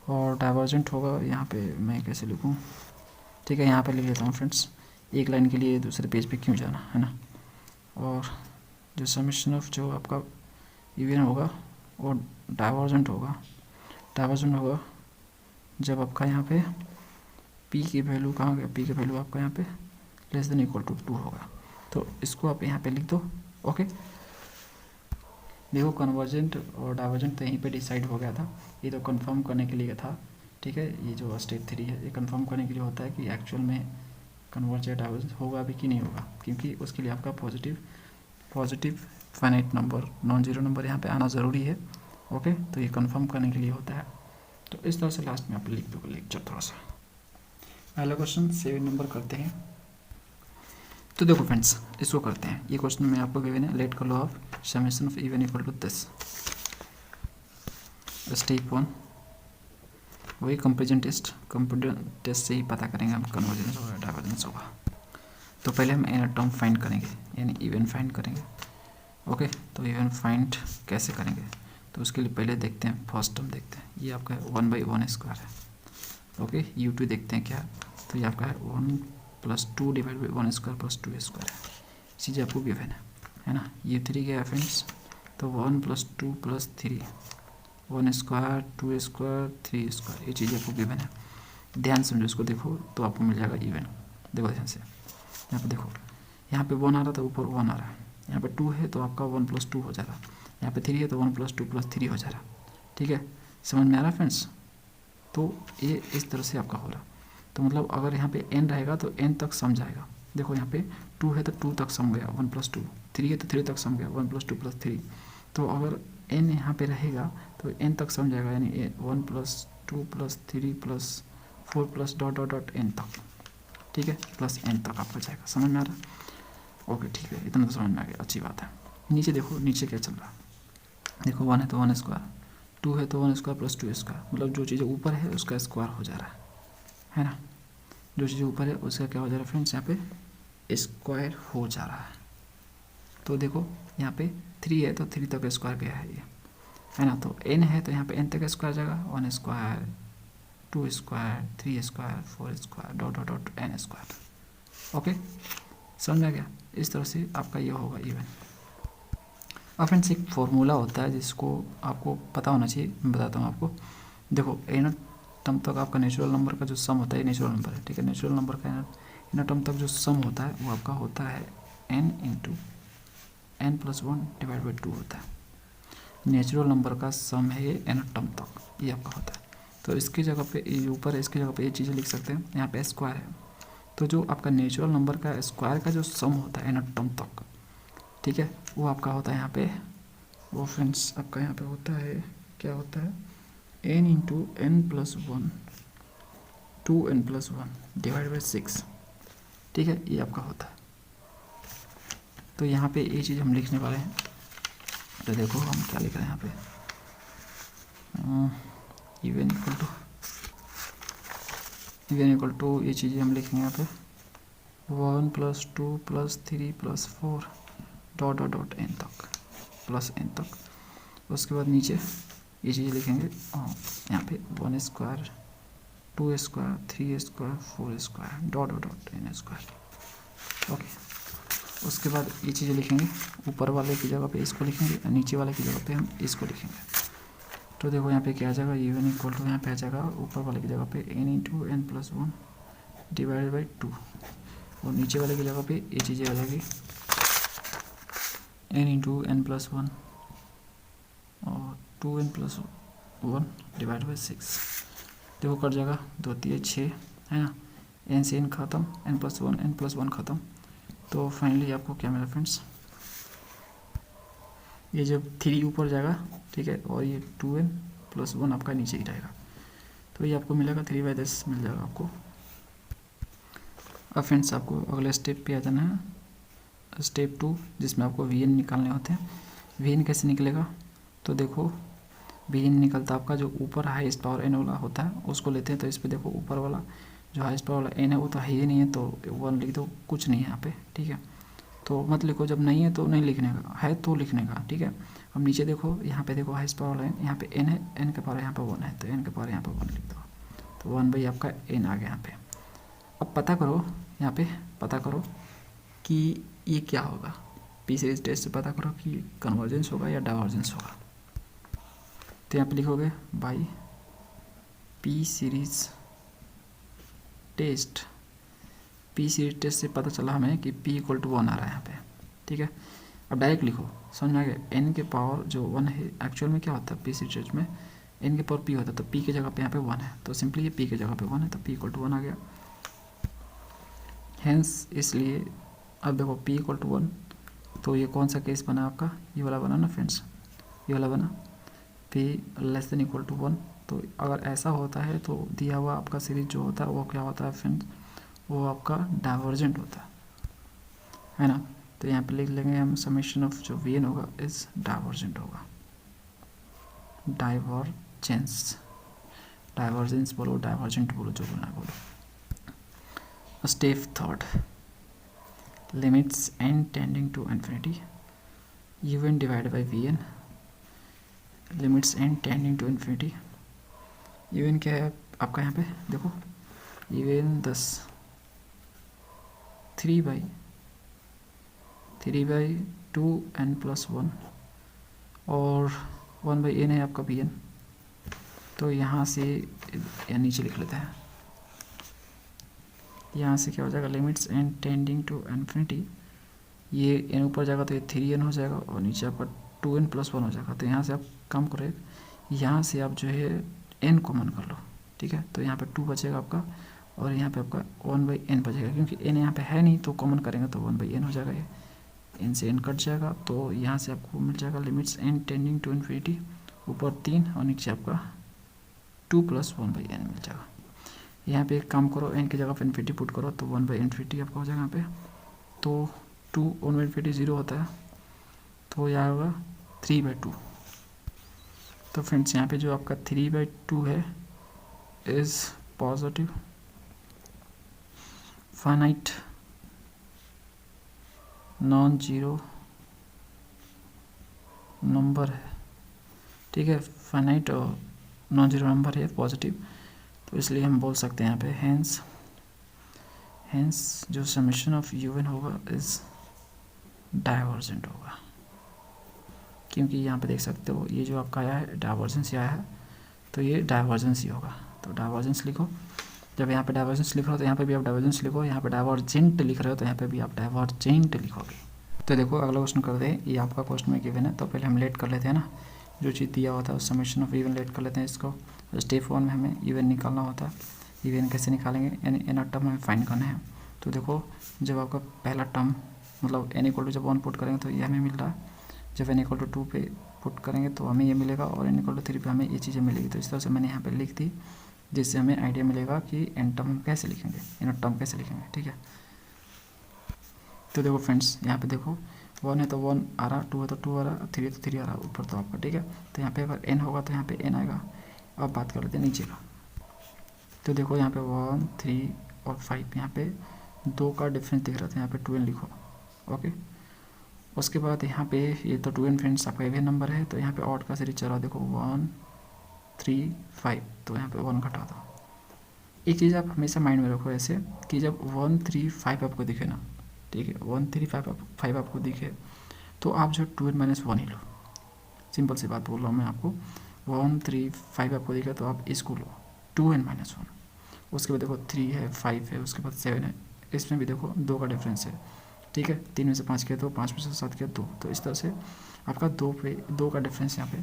और डाइवर्जेंट होगा यहाँ पे मैं कैसे लिखूँ, ठीक है, यहाँ पे लिख लेता हूँ फ्रेंड्स, एक लाइन के लिए दूसरे पेज पे क्यों जाना, है ना। और जो समेशन ऑफ जो आपका इवन होगा वो डाइवर्जेंट होगा जब आपका यहाँ पे p की वैल्यू कहाँ गया, p की वैल्यू आपका यहाँ पे लेस देन इक्वल टू 2 होगा, तो इसको आप यहाँ पे लिख दो। ओके, देखो कन्वर्जेंट और डाइवर्जेंट तो यहीं पे डिसाइड हो गया था, ये तो कंफर्म करने के लिए था, ठीक है। ये जो स्टेप 3 है ये कंफर्म करने के लिए होता है कि एक्चुअल में कन्वर्ज या डाइवर्जेंट होगा भी कि नहीं होगा, क्योंकि उसके लिए आपका positive finite number, non zero number यहाँ पे आना ज़रूरी है। ओके, तो ये कंफर्म करने के लिए होता है, तो इस तरह से लास्ट में आप लिख दो लेक्चर थोड़ा सा। पहला क्वेश्चन 7 नंबर करते हैं। तो देखो फ्रेंड्स इसको करते हैं, ये क्वेश्चन में आपको गिवन है, लेट कर लो आप summation of u n equal to this. Step 1 वही कंपेरिजन टेस्ट से ही पता करेंगे हम कन्वर्जेंस होगा डाइवर्जेंस होगा। तो पहले हम इनर टर्म फाइंड करेंगे, यानी इवन फाइंड करेंगे। ओके, तो इवन फाइंड कैसे करेंगे, तो उसके लिए पहले देखते हैं फर्स्ट टर्म देखते हैं, ये आपका 1/1² है। ओके, u2 देखते हैं क्या, तो ये आपका है 1 + 2 डिवाइड बाई 1² + 2² है, चीज़ें आपको गिवन है ना। u3 क्या है फ्रेंड्स, तो 1 + 2 + 3 1² 2² 3², ये चीज़ें आपको गिवन है। ध्यान समझो इसको, देखो तो आपको मिल जाएगा इवन। देखो ध्यान से, यहाँ पे देखो, यहाँ पे 1 आ रहा था, ऊपर 1 आ रहा है, यहाँ पे 2 है तो आपका 1 + 2 हो जा रहा, यहाँ पे 3 है तो 1 + 2 + 3 हो जा रहा, ठीक है, समझ में आ रहा है फ्रेंड्स। तो ये इस तरह से आपका हो रहा, तो मतलब अगर यहाँ पे n रहेगा तो n तक सम जाएगा। देखो यहाँ पे 2 है तो 2 तक सम गया 1 + 2, 3 है तो 3 तक सम गया 1 + 2 + 3, तो अगर n यहाँ पे रहेगा तो n तक सम जाएगा, यानी 1 + 2 + 3 + 4 + डॉट डॉट डॉट n तक, ठीक है, प्लस n तक आपका जाएगा। समझ में आ रहा है, ओके ठीक है, इतना तो समझ में आ गया, अच्छी बात है। नीचे देखो, नीचे क्या चल रहा है, देखो 1 है तो 1², 2 है तो 1² + 2², मतलब जो चीज़ें ऊपर है उसका स्क्वायर हो जा रहा है ना, जो चीज़ें ऊपर है उसका क्या हो जा रहा है फ्रेंड्स, यहाँ पे स्क्वायर हो जा रहा है। तो देखो यहाँ पे 3 है तो 3 तक स्क्वायर गया है ये, है ना, तो n है तो यहाँ पे n तक स्क्वायर जाएगा, 1², 2², 3², 4² dot dot dot n²। Okay, समझ में आ गया, इस तरह से आपका ये होगा इवन। अब फ्रेंड्स एक फॉर्मूला होता है जिसको आपको पता होना चाहिए, मैं बताता हूँ आपको। देखो इनर टर्म तक आपका नेचुरल नंबर का जो सम होता है, नेचुरल नंबर है, ठीक है, नेचुरल नंबर का इनर टर्म तक जो सम होता है वो आपका होता है n × n+1 डिवाइड बाई 2 होता है। नेचुरल नंबर का सम है ये इनर टर्म तक, ये आपका होता है। तो इसकी जगह पे ये ऊपर है, इसकी जगह पे ये चीज़ें लिख सकते हैं, यहाँ पे स्क्वायर है तो जो आपका नेचुरल नंबर का स्क्वायर का जो सम होता है nth टर्म तक, ठीक है, वो आपका होता है यहाँ पे, वो फ्रेंड्स आपका यहाँ पे होता है, क्या होता है, n into n plus one 2n+1 divide by 6, ठीक है, ये आपका होता है। तो यहाँ पे ये चीज़ हम लिखने वाले हैं। तो देखो हम क्या लिख रहे हैं यहाँ पे, इवन इक्वल टू ये चीज़ें हम लिखेंगे यहाँ पे 1 + 2 + 3 + 4 डॉट डॉट डॉट n तक प्लस n तक। उसके बाद नीचे ये चीज़ें लिखेंगे यहाँ पे 1 square 2 square 3 square 4 square dot dot dot n square. Okay, उसके बाद ये चीज़ें लिखेंगे, ऊपर वाले की जगह पे इसको लिखेंगे और नीचे वाले की जगह पे हम इसको लिखेंगे। तो देखो यहाँ पे क्या आ जाएगा, इवन इक्वल टू यहाँ पे आ जाएगा ऊपर वाले की जगह पे n into n plus 1 divide by 2, और नीचे वाले की जगह पे ये चीज़ें आ जाएगी n इंटू एन प्लस 1 और 2n+1 डिवाइड बाई 6। देखो कट जाएगा, 2 3 6 है ना, n से n ख़त्म, n+1 ख़त्म। तो फाइनली आपको क्या मिला फ्रेंड्स, ये जब 3 ऊपर जाएगा, ठीक है, और ये 2n+1 आपका नीचे ही रहेगा, तो ये आपको मिलेगा 3/10 मिल जाएगा आपको। अब फ्रेंड्स आपको अगले स्टेप पे आ जाना है, स्टेप 2, जिसमें आपको vn निकालने होते हैं। vn कैसे निकलेगा, तो देखो vn निकलता आपका जो ऊपर हाईएस्ट पावर n वाला होता है उसको लेते हैं। तो इस पर देखो ऊपर वाला जो हाईएस्ट पावर वाला n है वो तो है ही नहीं है, तो 1 लिख दो, कुछ नहीं है यहाँ पे, ठीक है। तो मत लिखो, जब नहीं है तो नहीं लिखने का, है तो लिखने का, ठीक है। अब नीचे देखो, यहाँ पे देखो हाईएस्ट पावर वाला n, यहाँ पे n है, n के पावर यहाँ पे 1 है, तो n के पावर यहाँ पे 1 लिख दो, तो 1/, आपका n आ गया यहाँ पे। अब पता करो, यहाँ पे पता करो कि ये क्या होगा, पी सीरीज टेस्ट से पता करो कि कन्वर्जेंस होगा या डाइवर्जेंस होगा। तो यहाँ पे लिखोगे by p series test, p series test से पता चला हमें कि p = 1 आ रहा है यहाँ पे, ठीक है। अब डायरेक्ट लिखो, समझ में आ गया। n के पावर जो 1 है, एक्चुअल में क्या होता है पी सीरीज टेस्ट में, n के पावर p होता है, तो p की जगह पे यहाँ पे 1 है, तो सिंपली ये p की जगह पे 1 है, तो p = 1 आ गया। हेंस इसलिए अब देखो p = 1, तो ये कौन सा केस बना आपका, ये वाला बना ना फ्रेंड्स, ये वाला बना, p < 1। तो अगर ऐसा होता है तो दिया हुआ आपका सीरीज जो होता है वो क्या होता है फ्रेंड्स, वो आपका डाइवर्जेंट होता है ना। तो यहाँ पे लिख लेंगे हम समेशन ऑफ जो vn होगा इज डाइवर्जेंट होगा, डाइवर्जेंस, डाइवर्जेंस बोलो, डाइवर्जेंट बोलो, जो बोलना बोलो। Step 3, limits n tending to infinity un divide by vn, limits n tending to infinity. un क्या है आपका, यहाँ पे देखो un 10 3/2n+1 और 1/n है आपका bn। तो यहाँ से या नीचे लिख लेते हैं, यहाँ से क्या हो जाएगा, limits n tending to infinity, ये n ऊपर जाएगा तो ये 3n हो जाएगा और नीचे आपका 2n+1 हो जाएगा। तो यहाँ से आप काम करो, यहाँ से आप जो है n कॉमन कर लो, ठीक है। तो यहाँ पे 2 बचेगा आपका और यहाँ पे आपका 1/n बचेगा, क्योंकि n यहाँ पे है नहीं तो कॉमन करेंगे तो 1/n हो जाएगा, ये n से n कट जाएगा। तो यहाँ से आपको मिल जाएगा limits n tending to infinity, ऊपर 3 और नीचे आपका 2 + 1/n मिल जाएगा। यहाँ पे एक काम करो, n की जगह पे इन्फिनिटी पुट करो तो 1/∞ आपका हो जाएगा यहाँ पे। तो 1/∞ 0 होता है, तो यह होगा 3/2। तो फ्रेंड्स यहाँ पे जो आपका 3/2 है is positive finite non zero number है, ठीक है, फाइनाइट और नॉन जीरो नंबर है, पॉजिटिव। तो इसलिए हम बोल सकते हैं यहाँ पे हेंस जो समेशन ऑफ un होगा इज डाइवर्जेंट होगा, क्योंकि यहाँ पे देख सकते हो ये जो आपका आया है डाइवर्जेंस आया है, तो ये डाइवर्जेंस ही होगा। तो डाइवर्जेंस लिखो, जब यहाँ पे डाइवर्जेंस लिख रहे हो तो यहाँ पे भी आप डाइवर्जेंस लिखो, यहाँ पे डाइवर्जेंट लिख रहे हो तो यहाँ पे भी आप डाइवर्जेंट लिखोगे। तो देखो अगला क्वेश्चन कर दे, ये आपका क्वेश्चन में गिवन है, तो पहले हम लेट कर लेते हैं ना, जो चीज़ दिया होता है उस समेशन ऑफ इवन लेट कर लेते हैं इसको। स्टेप 1 में हमें इवन निकालना होता है, इवन कैसे निकालेंगे, यानी एन टर्म हमें फाइंड करना है। तो देखो जब आपका पहला टर्म मतलब n इक्वल टू जब 1 पुट करेंगे तो ये हमें मिल रहा है, जब n इक्वल टू 2 पे पुट करेंगे तो हमें ये मिलेगा, और n इक्वल टू 3 पे हमें ये चीज़ें मिलेगी। तो इस तरह से मैंने यहाँ पे लिख दी, जिससे हमें आइडिया मिलेगा कि n टर्म हम कैसे लिखेंगे, n टर्म कैसे लिखेंगे, ठीक है। तो देखो फ्रेंड्स यहाँ पे देखो 1 है तो 1 आ रहा, 2 है तो 2 आ रहा, 3 है तो 3 आ रहा ऊपर तो आपका, ठीक है। तो यहाँ पे अगर n होगा तो यहाँ पे n आएगा। अब बात कर लेते हैं नीचे का। तो देखो यहाँ पे 1, 3 और 5 यहाँ पे 2 का डिफरेंस दिख रहा था, यहाँ पे 2n लिखो, ओके। उसके बाद यहाँ पे ये तो 2n फ्रेंड्स आपका इवन नंबर है, तो यहाँ पे ऑड का सीरीज चल रहा, देखो 1, 3, 5, तो यहाँ पे 1 घटा दो। एक चीज़ आप हमेशा माइंड में रखो ऐसे कि जब 1, 3, 5 आपको दिखे ना, ठीक है, 1, 3, 5 आपको दिखे तो आप जो 2n माइनस 1 ही लो। सिंपल सी बात बोल रहा हूँ मैं आपको, 1, 3, 5 आपको दिखे तो आप इसको लो 2n माइनस 1। उसके बाद देखो 3 है, 5 है, उसके बाद 7 है, इसमें भी देखो 2 का डिफरेंस है, ठीक है। 3 में से 5 किया तो 5 में से 7 किया 2, तो इस तरह से आपका 2 का डिफरेंस यहाँ पे।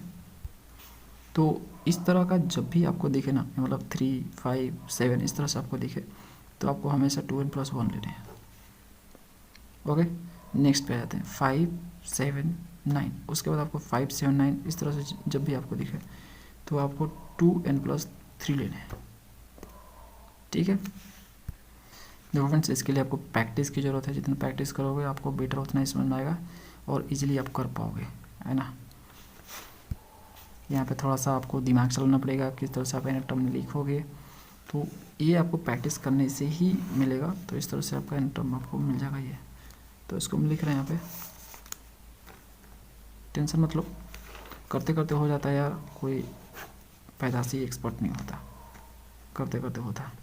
तो इस तरह का जब भी आपको दिखे ना, मतलब 3, 5, 7 इस तरह से आपको दिखे तो आपको हमेशा 2n प्लस 1 लेने हैं, ओके। नेक्स्ट पे आते हैं 5, 7, 9। उसके बाद आपको 5, 7, 9 इस तरह से जब भी आपको दिखे तो आपको 2n प्लस 3 लेने हैं, ठीक है। देखो फ्रेंड्स इसके लिए आपको प्रैक्टिस की ज़रूरत है, जितना प्रैक्टिस करोगे आपको बेटर उतना ही समझ में आएगा और इजीली आप कर पाओगे, है ना। यहाँ पे थोड़ा सा आपको दिमाग चलाना पड़ेगा किस तरह से आप n टर्म लिखोगे, तो ये आपको प्रैक्टिस करने से ही मिलेगा। तो इस तरह से आपका n टर्म आपको मिल जाएगा ये। तो इसको हम लिख रहे हैं यहाँ पे, टेंशन मतलब करते करते हो जाता है यार, कोई पैदाशी एक्सपर्ट नहीं होता, करते करते होता है।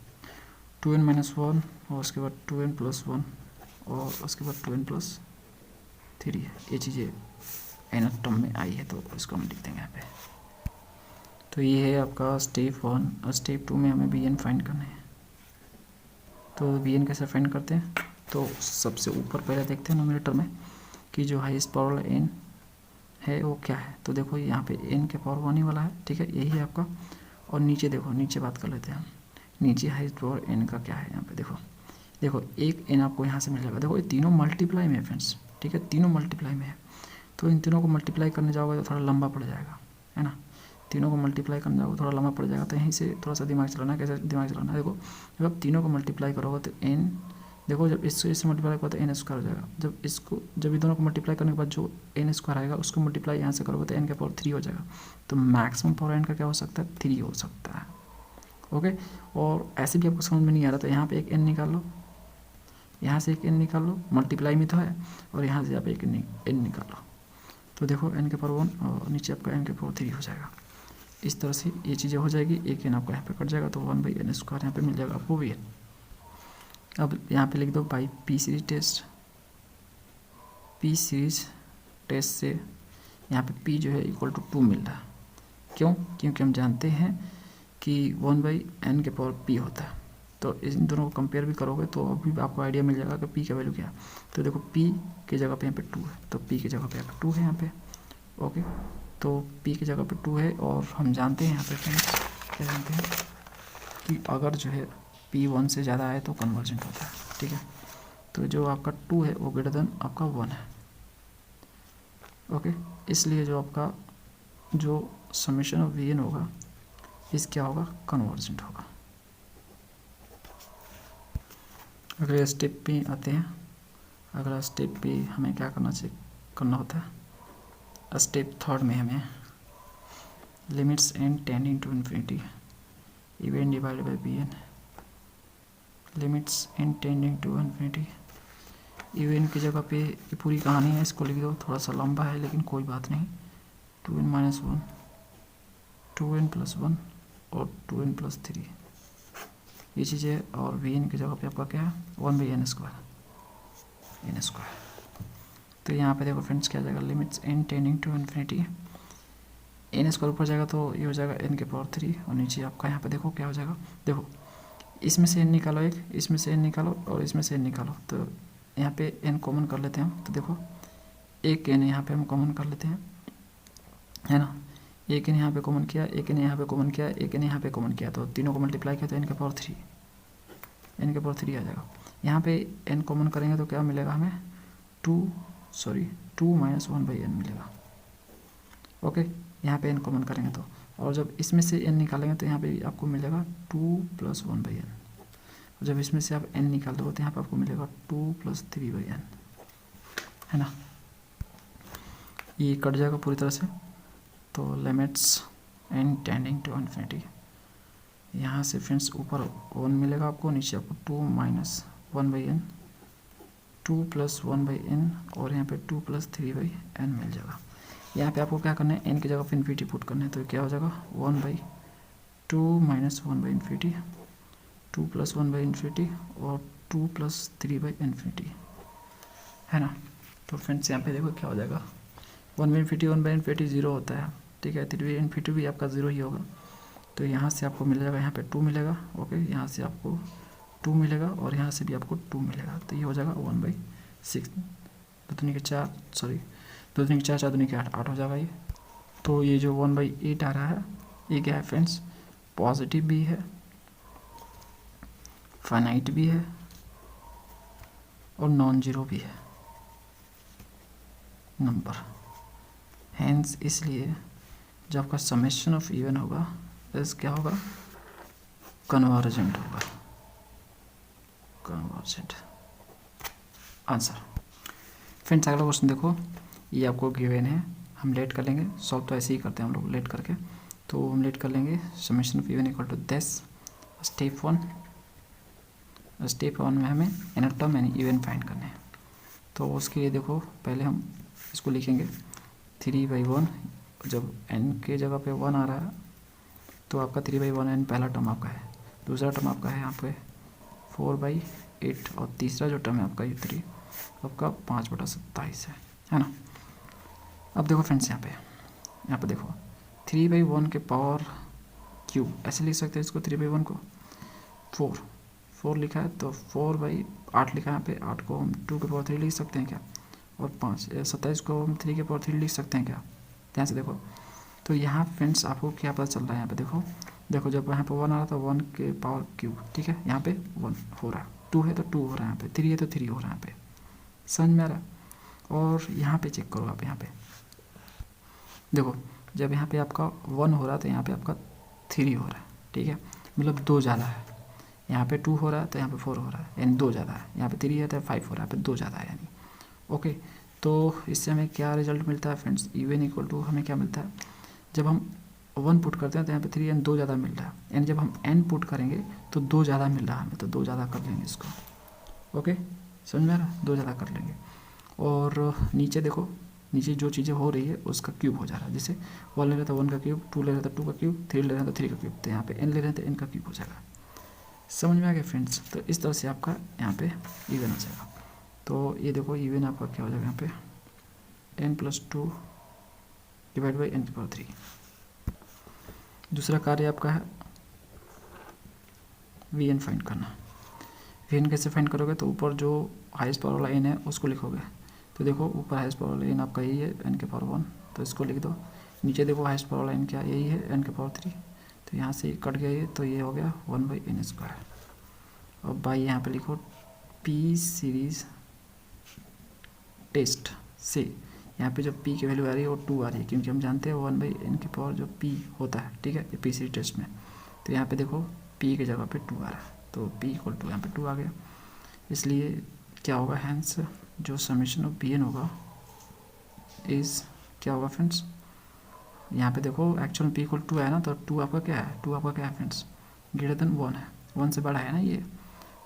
2n माइनस 1 और उसके बाद 2n प्लस 1 और उसके बाद 2n प्लस 3, ये चीज़ें n टर्म में आई है तो इसको हम लिख देंगे यहाँ पे। तो ये है आपका स्टेप 1 और स्टेप 2 में हमें bn फाइंड करना है। तो bn कैसे फाइंड करते हैं, तो सबसे ऊपर पहले देखते हैं नोमिनेटर में कि जो हाईएस्ट पावर वाला n है वो क्या है। तो देखो यहाँ पे n के पावर 1 ही वाला है, ठीक है, यही है आपका। और नीचे देखो, नीचे बात कर लेते हैं हम, नीचे हाईएस्ट पावर n का क्या है। यहाँ पे देखो एक n आपको यहाँ से मिल जाएगा। देखो ये तीनों मल्टीप्लाई में है फ्रेंड्स, ठीक है, तीनों मल्टीप्लाई में है। तो इन तीनों को मल्टीप्लाई करने जाओगे तो थोड़ा लंबा पड़ जाएगा, है ना। तीनों को मल्टीप्लाई करने जाओगे थोड़ा लंबा पड़ जाएगा, तो यहीं से थोड़ा सा दिमाग चलाना है। कैसे दिमाग चलाना है, देखो जब आप तीनों को मल्टीप्लाई करोगे तो n, देखो जब इससे मल्टीप्लाई करोगे तो n स्क्वायर हो जाएगा। जब ये दोनों को मल्टीप्लाई करने के बाद जो n स्क्वायर आएगा उसको मल्टीप्लाई यहाँ से करोगे तो n के पावर 3 हो जाएगा। तो मैक्सिमम पावर n का क्या हो सकता है, 3 हो सकता है, ओके। और ऐसे भी आपको समझ में नहीं आ रहा तो यहाँ पे एक n निकाल लो, यहाँ से एक n निकाल लो, मल्टीप्लाई में तो है, और यहाँ से आप एक n निकाल लो। तो देखो n के पावर 1 और नीचे आपका n के पावर 3 हो जाएगा। इस तरह से ये चीज़ें हो जाएगी, एक n आपका यहाँ पे कट जाएगा तो 1/n स्क्वायर यहाँ पे मिल जाएगा आपको bn। अब यहाँ पे लिख दो by p series test. p series test से यहाँ पे p जो है इक्वल टू 2 मिल रहा है। क्यों, क्योंकि हम जानते हैं कि 1/n के पावर p होता है। तो इन दोनों को कंपेयर भी करोगे तो अभी आपको आइडिया मिल जाएगा कि p का वैल्यू क्या है। तो देखो p की जगह पे यहाँ पे 2 है, तो p की जगह पे यहाँ पे 2 है यहाँ पे, ओके। तो p की जगह पे 2 है और हम जानते हैं यहाँ पे फ्रेंड्स क्या जानते हैं कि अगर जो है p 1 से ज़्यादा आए तो कन्वर्जेंट होता है, ठीक है। तो जो आपका 2 है वो ग्रेटर देन आपका 1 है, ओके। इसलिए जो आपका जो समेशन ऑफ vn होगा इस क्या होगा, कन्वर्जेंट होगा। अगले स्टेप पे आते हैं। अगला स्टेप पे हमें क्या करना होता है, स्टेप 3 में हमें limits n tending to infinity u n divided by bn, limits n tending to infinity. U n की जगह पे ये पूरी कहानी है, इसको लिख दो, थोड़ा सा लंबा है लेकिन कोई बात नहीं। 2n माइनस 1, 2n प्लस 1 और 2n प्लस 3 ये चीज़ें, और vn की जगह पे आपका क्या है 1/n स्क्वायर, n स्क्वायर। तो यहाँ पे देखो फ्रेंड्स क्या जाएगा, limits n tending to infinity, n square ऊपर जाएगा तो ये हो जाएगा n के पावर 3 और नीचे आपका यहाँ पे देखो क्या हो जाएगा। देखो इसमें से n निकालो, एक इसमें से n निकालो और इसमें से n निकालो, तो यहाँ पे n कॉमन कर लेते हैं हम। तो देखो एक n यहाँ पे हम कॉमन कर लेते हैं, है ना। एक n यहाँ पे कॉमन किया, एक n यहाँ पे कॉमन किया, एक n यहाँ पे कॉमन किया, तो तीनों को मल्टीप्लाई किया तो n के पावर 3 आ जाएगा। यहाँ पे n कॉमन करेंगे तो क्या मिलेगा हमें, 2 माइनस 1/n मिलेगा। ओके, यहाँ पे n कॉमन करेंगे तो, और जब इसमें से n निकालेंगे तो यहाँ पे आपको मिलेगा 2 + 1/n। जब इसमें से आप n निकाल दोगे तो यहाँ पे आपको मिलेगा 2 + 3/n, है ना। ये कट जाएगा पूरी तरह से। तो limits n tending to infinity, यहाँ से फ्रेंड्स ऊपर 1 मिलेगा आपको, नीचे आपको 2 माइनस 1/n, 2 + 1/n, और यहाँ पे 2 + 3/n मिल जाएगा। यहाँ पे आपको क्या करना है, n की जगह पे इन्फिनिटी पुट करना है, तो क्या हो जाएगा 1/2 माइनस 1/∞, 2 + 1/∞, और 2 + 3/∞, है ना। तो फ्रेंड्स यहाँ पे देखो क्या हो जाएगा, 1/∞ 0 होता है, ठीक है, 3/∞ भी आपका 0 ही होगा। तो यहाँ से आपको मिल जाएगा, यहाँ पे 2 मिलेगा, ओके, यहाँ से आपको 2 मिलेगा, और यहाँ से भी आपको 2 मिलेगा। तो ये हो जाएगा 1/6, 2 दूनी के 4, 4 दूनी के 8 हो जाएगा ये। तो ये जो 1/8 आ रहा है, ये क्या है फ्रेंड्स, पॉजिटिव भी है, फाइनाइट भी है, और नॉन जीरो भी है नंबर। हैंस इसलिए जो आपका समेशन ऑफ इवन होगा इस क्या होगा, कन्वर्जेंट होगा, कन्वर्जेंट आंसर। फ्रेंड्स अगला क्वेश्चन देखो, ये आपको गिवन है, हम लेट कर लेंगे, सॉल्व तो ऐसे ही करते हैं हम लोग लेट करके। तो हम लेट कर लेंगे, summation of u n equal to this. Step 1 में हमें इनर टर्म यानी इवन फाइंड करने हैं। तो उसके लिए देखो पहले हम इसको लिखेंगे 3/1, जब n के जगह पे 1 आ रहा है तो आपका 3/1n पहला टर्म आपका है, दूसरा टर्म आपका है यहाँ पे 4/8, और तीसरा जो टर्म है आपका ये 3 आपका 5/27 है ना। अब देखो फ्रेंड्स यहाँ पे देखो 3/1 के पावर क्यूब ऐसे लिख सकते हैं इसको, 3/1 को 4 लिखा है तो 4/8 लिखा है यहाँ पे, 8 को हम 2 के पावर 3 लिख सकते हैं क्या, और 27 को हम 3 के पावर 3 लिख सकते हैं क्या, ध्यान से देखो। तो यहाँ फ्रेंड्स आपको क्या पता चल रहा है, यहाँ पे देखो जब यहाँ पे 1 आ रहा था 1 के पावर क्यूब, ठीक है, यहाँ पे 1 हो रहा है, 2 है तो 2 हो रहा है, यहाँ पे 3 है तो 3 हो रहा है, यहाँ पे समझ में आ रहा है। और यहाँ पे चेक करो आप, यहाँ पे देखो जब यहाँ पे आपका 1 हो रहा है तो यहाँ पे आपका 3 हो रहा है, ठीक है, मतलब 2 ज़्यादा है। यहाँ पे 2 हो रहा है तो यहाँ पे 4 हो रहा है, यानी 2 ज़्यादा है। यहाँ पे 3 है तो 5 हो रहा है, यहाँ पे 2 ज़्यादा है यानी। ओके, तो इससे हमें क्या रिजल्ट मिलता है फ्रेंड्स, इवन इक्वल टू हमें क्या मिलता है, जब हम 1 पुट करते हैं तो यहाँ पे 3 यानी 2 ज़्यादा मिल रहा है, यानी जब हम n पुट करेंगे तो 2 ज़्यादा मिल रहा है हमें, तो 2 ज़्यादा कर लेंगे इसको। ओके, समझ में आ रहा है, 2 ज़्यादा कर लेंगे। और नीचे देखो, नीचे जो चीज़ें हो रही है उसका क्यूब हो जा रहा है, जैसे 1 ले रहा था 1 का क्यूब, 2 ले रहा था 2 का क्यूब, 3 ले रहा था 3 का क्यूब, तो यहाँ पे n ले रहे थे n का क्यूब हो जाएगा। समझ में आ गया फ्रेंड्स। तो इस तरह से आपका यहाँ पे इवन हो जाएगा। तो ये देखो इवन आपका क्या हो जाएगा, यहाँ पे n+2 डिवाइड बाई n⁻3। दूसरा कार्य आपका है vn फाइंड करना। vn कैसे फाइंड करोगे, तो ऊपर जो हाईएस्ट पावर वाला n है उसको लिखोगे। तो देखो ऊपर हाईएस्ट पावर वाला n आपका यही है n⁻1, तो इसको लिख दो। नीचे देखो हाईएस्ट पावर वाला n क्या यही है n⁻3, तो यहाँ से कट गया ये, तो ये हो गया 1/n²। और बाई यहाँ पे लिखो p सीरीज टेस्ट से, यहाँ पे जो p की वैल्यू आ रही है वो 2 आ रही है, क्योंकि हम जानते हैं 1/n की पावर जो p होता है, ठीक है, ये p सीरीज टेस्ट में। तो यहाँ पे देखो p की जगह पे 2 आ रहा है, तो p = यहाँ पे 2 आ गया। इसलिए क्या होगा, हैंस जो समेशन ऑफ bn होगा इज़ क्या होगा फ्रेंड्स, यहाँ पे देखो एक्चुअल p = 2 है ना, तो 2 आपका क्या है फ्रेंड्स, >1 है, 1 से बड़ा है ना ये।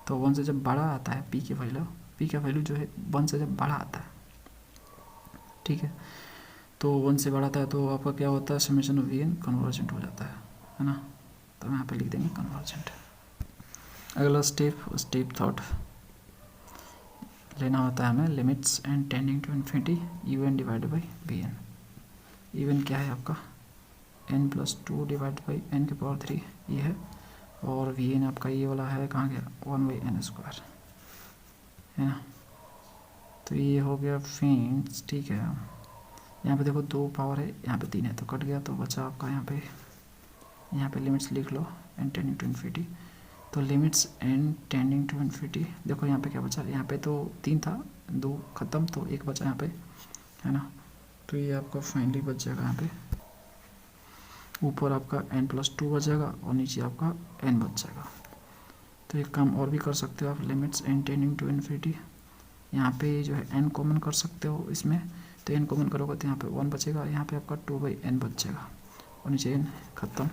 तो 1 से जब बड़ा आता है p का वैल्यू जो है 1 से जब बड़ा आता है, ठीक है, तो 1 से बड़ा आता है तो आपका क्या होता है, समेशन ऑफ bn कन्वर्जेंट हो जाता है ना। तो यहाँ पे लिख देंगे कन्वर्जेंट। अगला स्टेप थर्ड लेना होता है हमें, limits n tending to infinity un divide by bn। U n क्या है आपका n+2 डिवाइड बाई n⁻3 ये है, और vn आपका ये वाला है कहाँ गया, 1/n² है ना। तो ये हो गया फ्रेंड्स, ठीक है। यहाँ पे देखो 2 पावर है, यहाँ पे 3 है, तो कट गया, तो बचा आपका यहाँ पे लिमिट्स लिख लो n टेंडिंग टू इन्फिनिटी तो limits n tending to infinity, देखो यहाँ पे क्या बचा, यहाँ पे तो 3 था, 2 ख़त्म, तो 1 बचा यहाँ पे, है ना। तो ये आपका फाइनली बच जाएगा यहाँ पे, ऊपर आपका n+2 बच जाएगा और नीचे आपका n बच जाएगा। तो एक काम और भी कर सकते हो आप, limits n tending to infinity, यहाँ पे जो है n कॉमन कर सकते हो इसमें, तो n कॉमन करोगे तो यहाँ पे 1 बचेगा, यहाँ पे आपका 2/n बच जाएगा और नीचे n ख़त्म।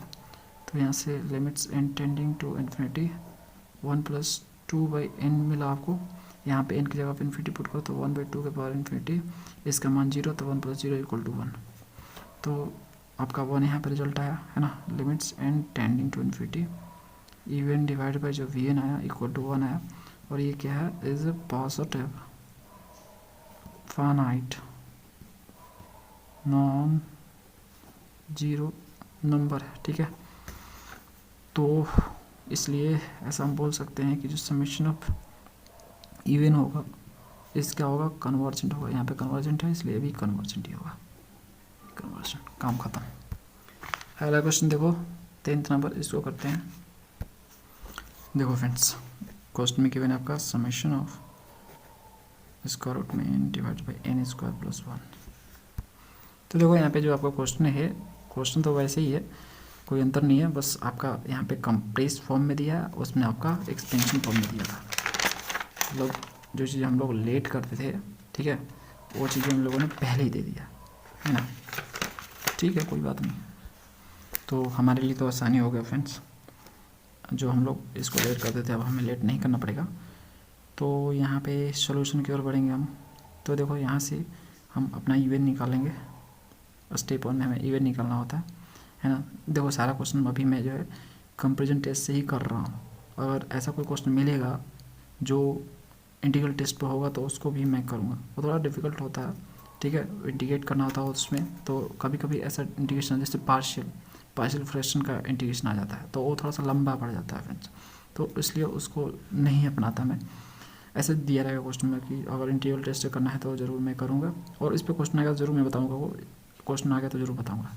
तो यहाँ से limits n tending to infinity 1+2/n मिला आपको, यहाँ पे n की जगह पे इन्फिनिटी पुट करो तो 1/2 के पावर इन्फिनिटी, इसका मान 0, तो 1+0 = 1, तो आपका 1 यहाँ पे रिजल्ट आया, है ना। Limits n tending to infinity u n divide by जो वी एन आया =1 आया, और ये क्या है, is positive finite non zero number है, ठीक है। तो इसलिए ऐसा हम बोल सकते हैं कि जो समेशन ऑफ इवन होगा इसका होगा कन्वर्जेंट होगा, यहाँ पे कन्वर्जेंट है इसलिए भी कन्वर्जेंट ही होगा, कन्वर्जेंट, काम खत्म। अगला क्वेश्चन देखो 10th नंबर, इसको करते हैं। देखो फ्रेंड्स, क्वेश्चन में गिवन है आपका समेशन ऑफ स्क्वायर रूट में n डिवाइड बाई n² + 1। तो देखो यहाँ पे जो आपका क्वेश्चन है, क्वेश्चन तो वैसे ही है, कोई अंतर नहीं है, बस आपका यहाँ पे कंप्रेस फॉर्म में दिया है, उसमें आपका एक्सपेंशन फॉर्म में दिया था। मतलब जो चीज़ हम लोग लेट करते थे, ठीक है, वो चीज़ें हम लोगों ने पहले ही दे दिया, है ना। ठीक है, कोई बात नहीं, तो हमारे लिए तो आसानी हो गया फ्रेंड्स, जो हम लोग इसको लेट करते थे अब हमें लेट नहीं करना पड़ेगा। तो यहाँ पे सॉल्यूशन की ओर बढ़ेंगे हम। तो देखो यहाँ से हम अपना इवन निकालेंगे, स्टेप 1 में हमें इवन निकालना होता है ना। देखो सारा क्वेश्चन अभी मैं जो है कंपैरिजन टेस्ट से ही कर रहा हूँ, अगर ऐसा कोई क्वेश्चन मिलेगा जो इंटीग्रल टेस्ट पर होगा तो उसको भी मैं करूँगा, वो थोड़ा डिफिकल्ट होता है, ठीक है, इंटीग्रेट करना होता है उसमें, तो कभी कभी ऐसा इंटीग्रेशन जैसे पार्शियल फ्रैक्शन का इंटीग्रेशन आ जाता है तो वो थोड़ा सा लंबा पड़ जाता है फ्रेंड्स, तो इसलिए उसको नहीं अपनाता मैं। ऐसे दिया रहेगा क्वेश्चन में कि अगर इंटीग्रल टेस्ट करना है तो ज़रूर मैं करूँगा, और इस पर क्वेश्चन आएगा ज़रूर मैं बताऊँगा, वो क्वेश्चन आ गया तो ज़रूर बताऊँगा।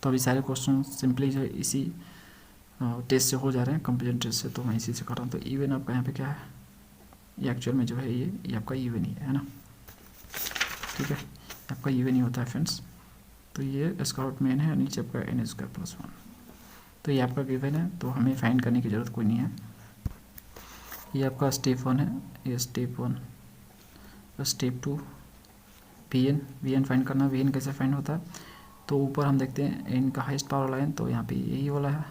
तो अभी सारे क्वेश्चन सिंपली जो इसी टेस्ट से हो जा रहे हैं, कंपेरिजन टेस्ट से, तो मैं इसी से कर रहा हूँ। तो इवन आपका यहाँ पे क्या है, ये एक्चुअल में जो है ये आपका इवन ही है ना, ठीक है, आपका इवन ही होता है फ्रेंड्स। तो ये स्क्वायर रूट में n है, नीचे आपका n² + 1, तो ये आपका गिवन है, तो हमें फाइंड करने की ज़रूरत कोई नहीं है। ये आपका स्टेप 1 है, ये step 1। Step 2 v n find करना। वी एन कैसे फाइंड होता है, तो ऊपर हम देखते हैं n का हाईएस्ट पावर वाला n, तो यहाँ पे यही वाला है,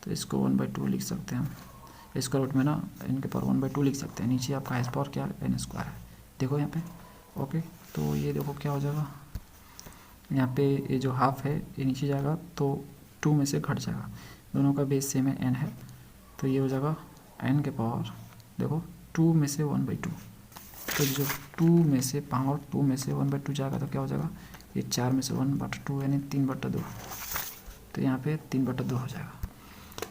तो इसको 1/2 लिख सकते हैं हम, स्क्वायर रूट में ना n के पावर 1/2 लिख सकते हैं। नीचे आपका हाईएस्ट पावर क्या है, n² है, देखो यहाँ पे, ओके। तो ये देखो क्या हो जाएगा, यहाँ पे ये जो हाफ है ये नीचे जाएगा तो 2 में से घट जाएगा, दोनों का बेस सेम है n है, तो ये हो जाएगा n के पावर, देखो 2 में से 1/2, तो जो 2 में से पावर 2 में से 1/2 जाएगा तो क्या हो जाएगा, ये 4 में से 1/2 यानी 3/2, तो यहाँ पे 3/2 हो जाएगा।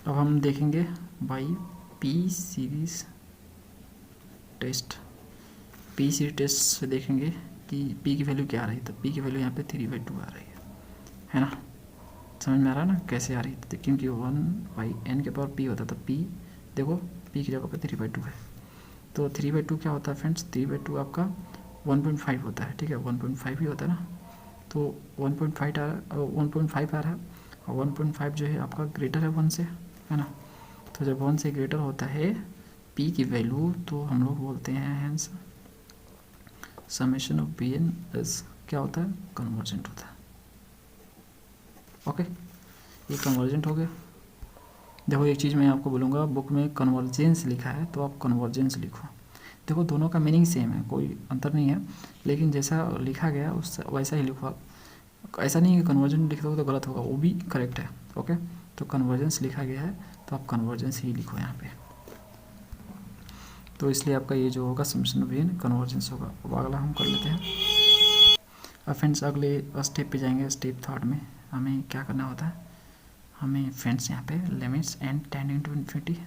अब हम देखेंगे by p series test, p series test से देखेंगे कि p की वैल्यू क्या आ रही है, तो p की वैल्यू यहाँ पे 3/2 आ रही है ना, समझ में आ रहा है ना कैसे आ रही है, क्योंकि 1/n के पावर p होता है, तो p देखो p की जगह पे 3/2 है, तो 3/2 क्या होता है फ्रेंड्स, 3/2 आपका 1.5 होता है, ठीक है, 1.5 ही होता है ना, तो 1.5 आ रहा है, और 1.5 जो है आपका ग्रेटर है 1 से, है ना। तो जब 1 से ग्रेटर होता है p की वैल्यू, तो हम लोग बोलते हैं hence summation of b n is क्या होता है, कन्वर्जेंट होता है, ओके। ये कन्वर्जेंट हो गया। देखो एक चीज़ मैं आपको बोलूँगा, बुक में कन्वर्जेंस लिखा है तो आप कन्वर्जेंस लिखो, देखो दोनों का मीनिंग सेम है, कोई अंतर नहीं है, लेकिन जैसा लिखा गया उस वैसा ही लिखो आप, ऐसा नहीं है कि कन्वर्जेंट लिख दोगे तो गलत होगा, वो भी करेक्ट है, ओके। तो कन्वर्जेंस लिखा गया है तो आप कन्वर्जेंस ही लिखो यहाँ पे, तो इसलिए आपका ये जो होगा समेशन ऑफ n कन्वर्जेंस होगा। अब अगला हम कर लेते हैं। अब फ्रेंड्स अगले स्टेप पे जाएंगे, स्टेप 3 में हमें क्या करना होता है, हमें फ्रेंड्स यहाँ पे limits n tending to infinity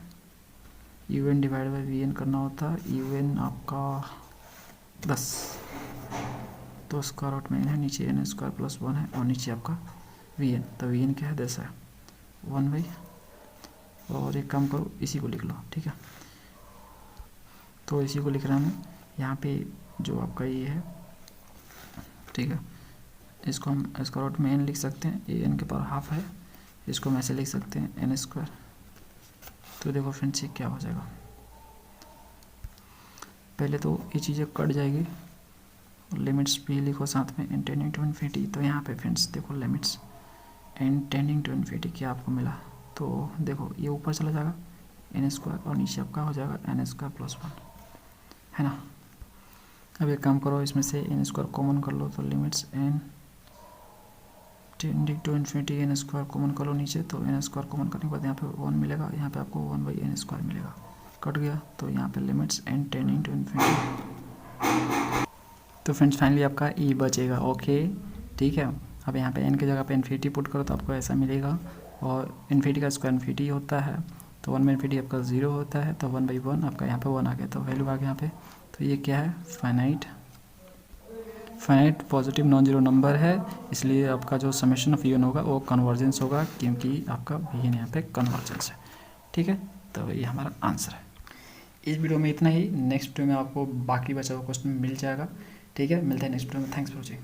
u n divide by v n करना होता है। यू एन आपका 10, तो स्क्वायर रूट में n है, नीचे n² + 1 है, और नीचे आपका वी एन, तो वी एन क्या है 10 है, 1/10 और एक काम करो, इसी को लिख लो, ठीक है। तो इसी को लिख रहा हूँ यहाँ पे, जो आपका ये है, ठीक है। इसको हम इसका रूट में n लिख सकते हैं, ए n के पावर हाफ है, इसको हम ऐसे लिख सकते हैं n स्क्वायर। तो देखो फ्रेंड्स ये क्या हो जाएगा, पहले तो ये चीज़ें कट जाएगी, लिमिट्स भी लिखो साथ में, n टेंडिंग टू इन्फिनिटी। तो यहाँ पे फ्रेंड्स देखो limits n tending to infinity क्या आपको मिला, तो देखो ये ऊपर चला जाएगा n स्क्वायर और नीचे आपका हो जाएगा n स्क्वायर प्लस 1, है ना। अब एक काम करो, इसमें से n स्क्वायर कॉमन कर लो, तो limits n tending to infinity n square common कर लो नीचे, तो n स्क्वायर कॉमन करने के बाद यहाँ पे 1 मिलेगा, यहाँ पे आपको 1/n स्क्वायर मिलेगा, कट गया। तो यहाँ पे limits n tending to infinity. तो फ्रेंड्स फाइनली आपका e बचेगा, ओके ठीक है। अब यहाँ पे n की जगह पे इन्फिनिटी पुट करो तो आपको ऐसा मिलेगा, और इन्फिनिटी का स्क्वायर इन्फिनिटी होता है, तो 1 में इन्फिनिटी आपका 0 होता है, तो 1/1 आपका यहाँ पे 1 आ गया, तो वैल्यू आ गया यहाँ पे। तो ये क्या है, finite positive non zero number है, इसलिए आपका जो समेशन ऑफ यून होगा वो कन्वर्जेंस होगा, क्योंकि आपका वी यहाँ पे कन्वर्जेंस है, ठीक है। तो ये हमारा आंसर है। इस वीडियो में इतना ही, नेक्स्ट वीडियो में आपको बाकी बचा हुआ क्वेश्चन मिल जाएगा, ठीक है। मिलता है नेक्स्ट वीडियो में, थैंक्स फॉर वॉचिंग।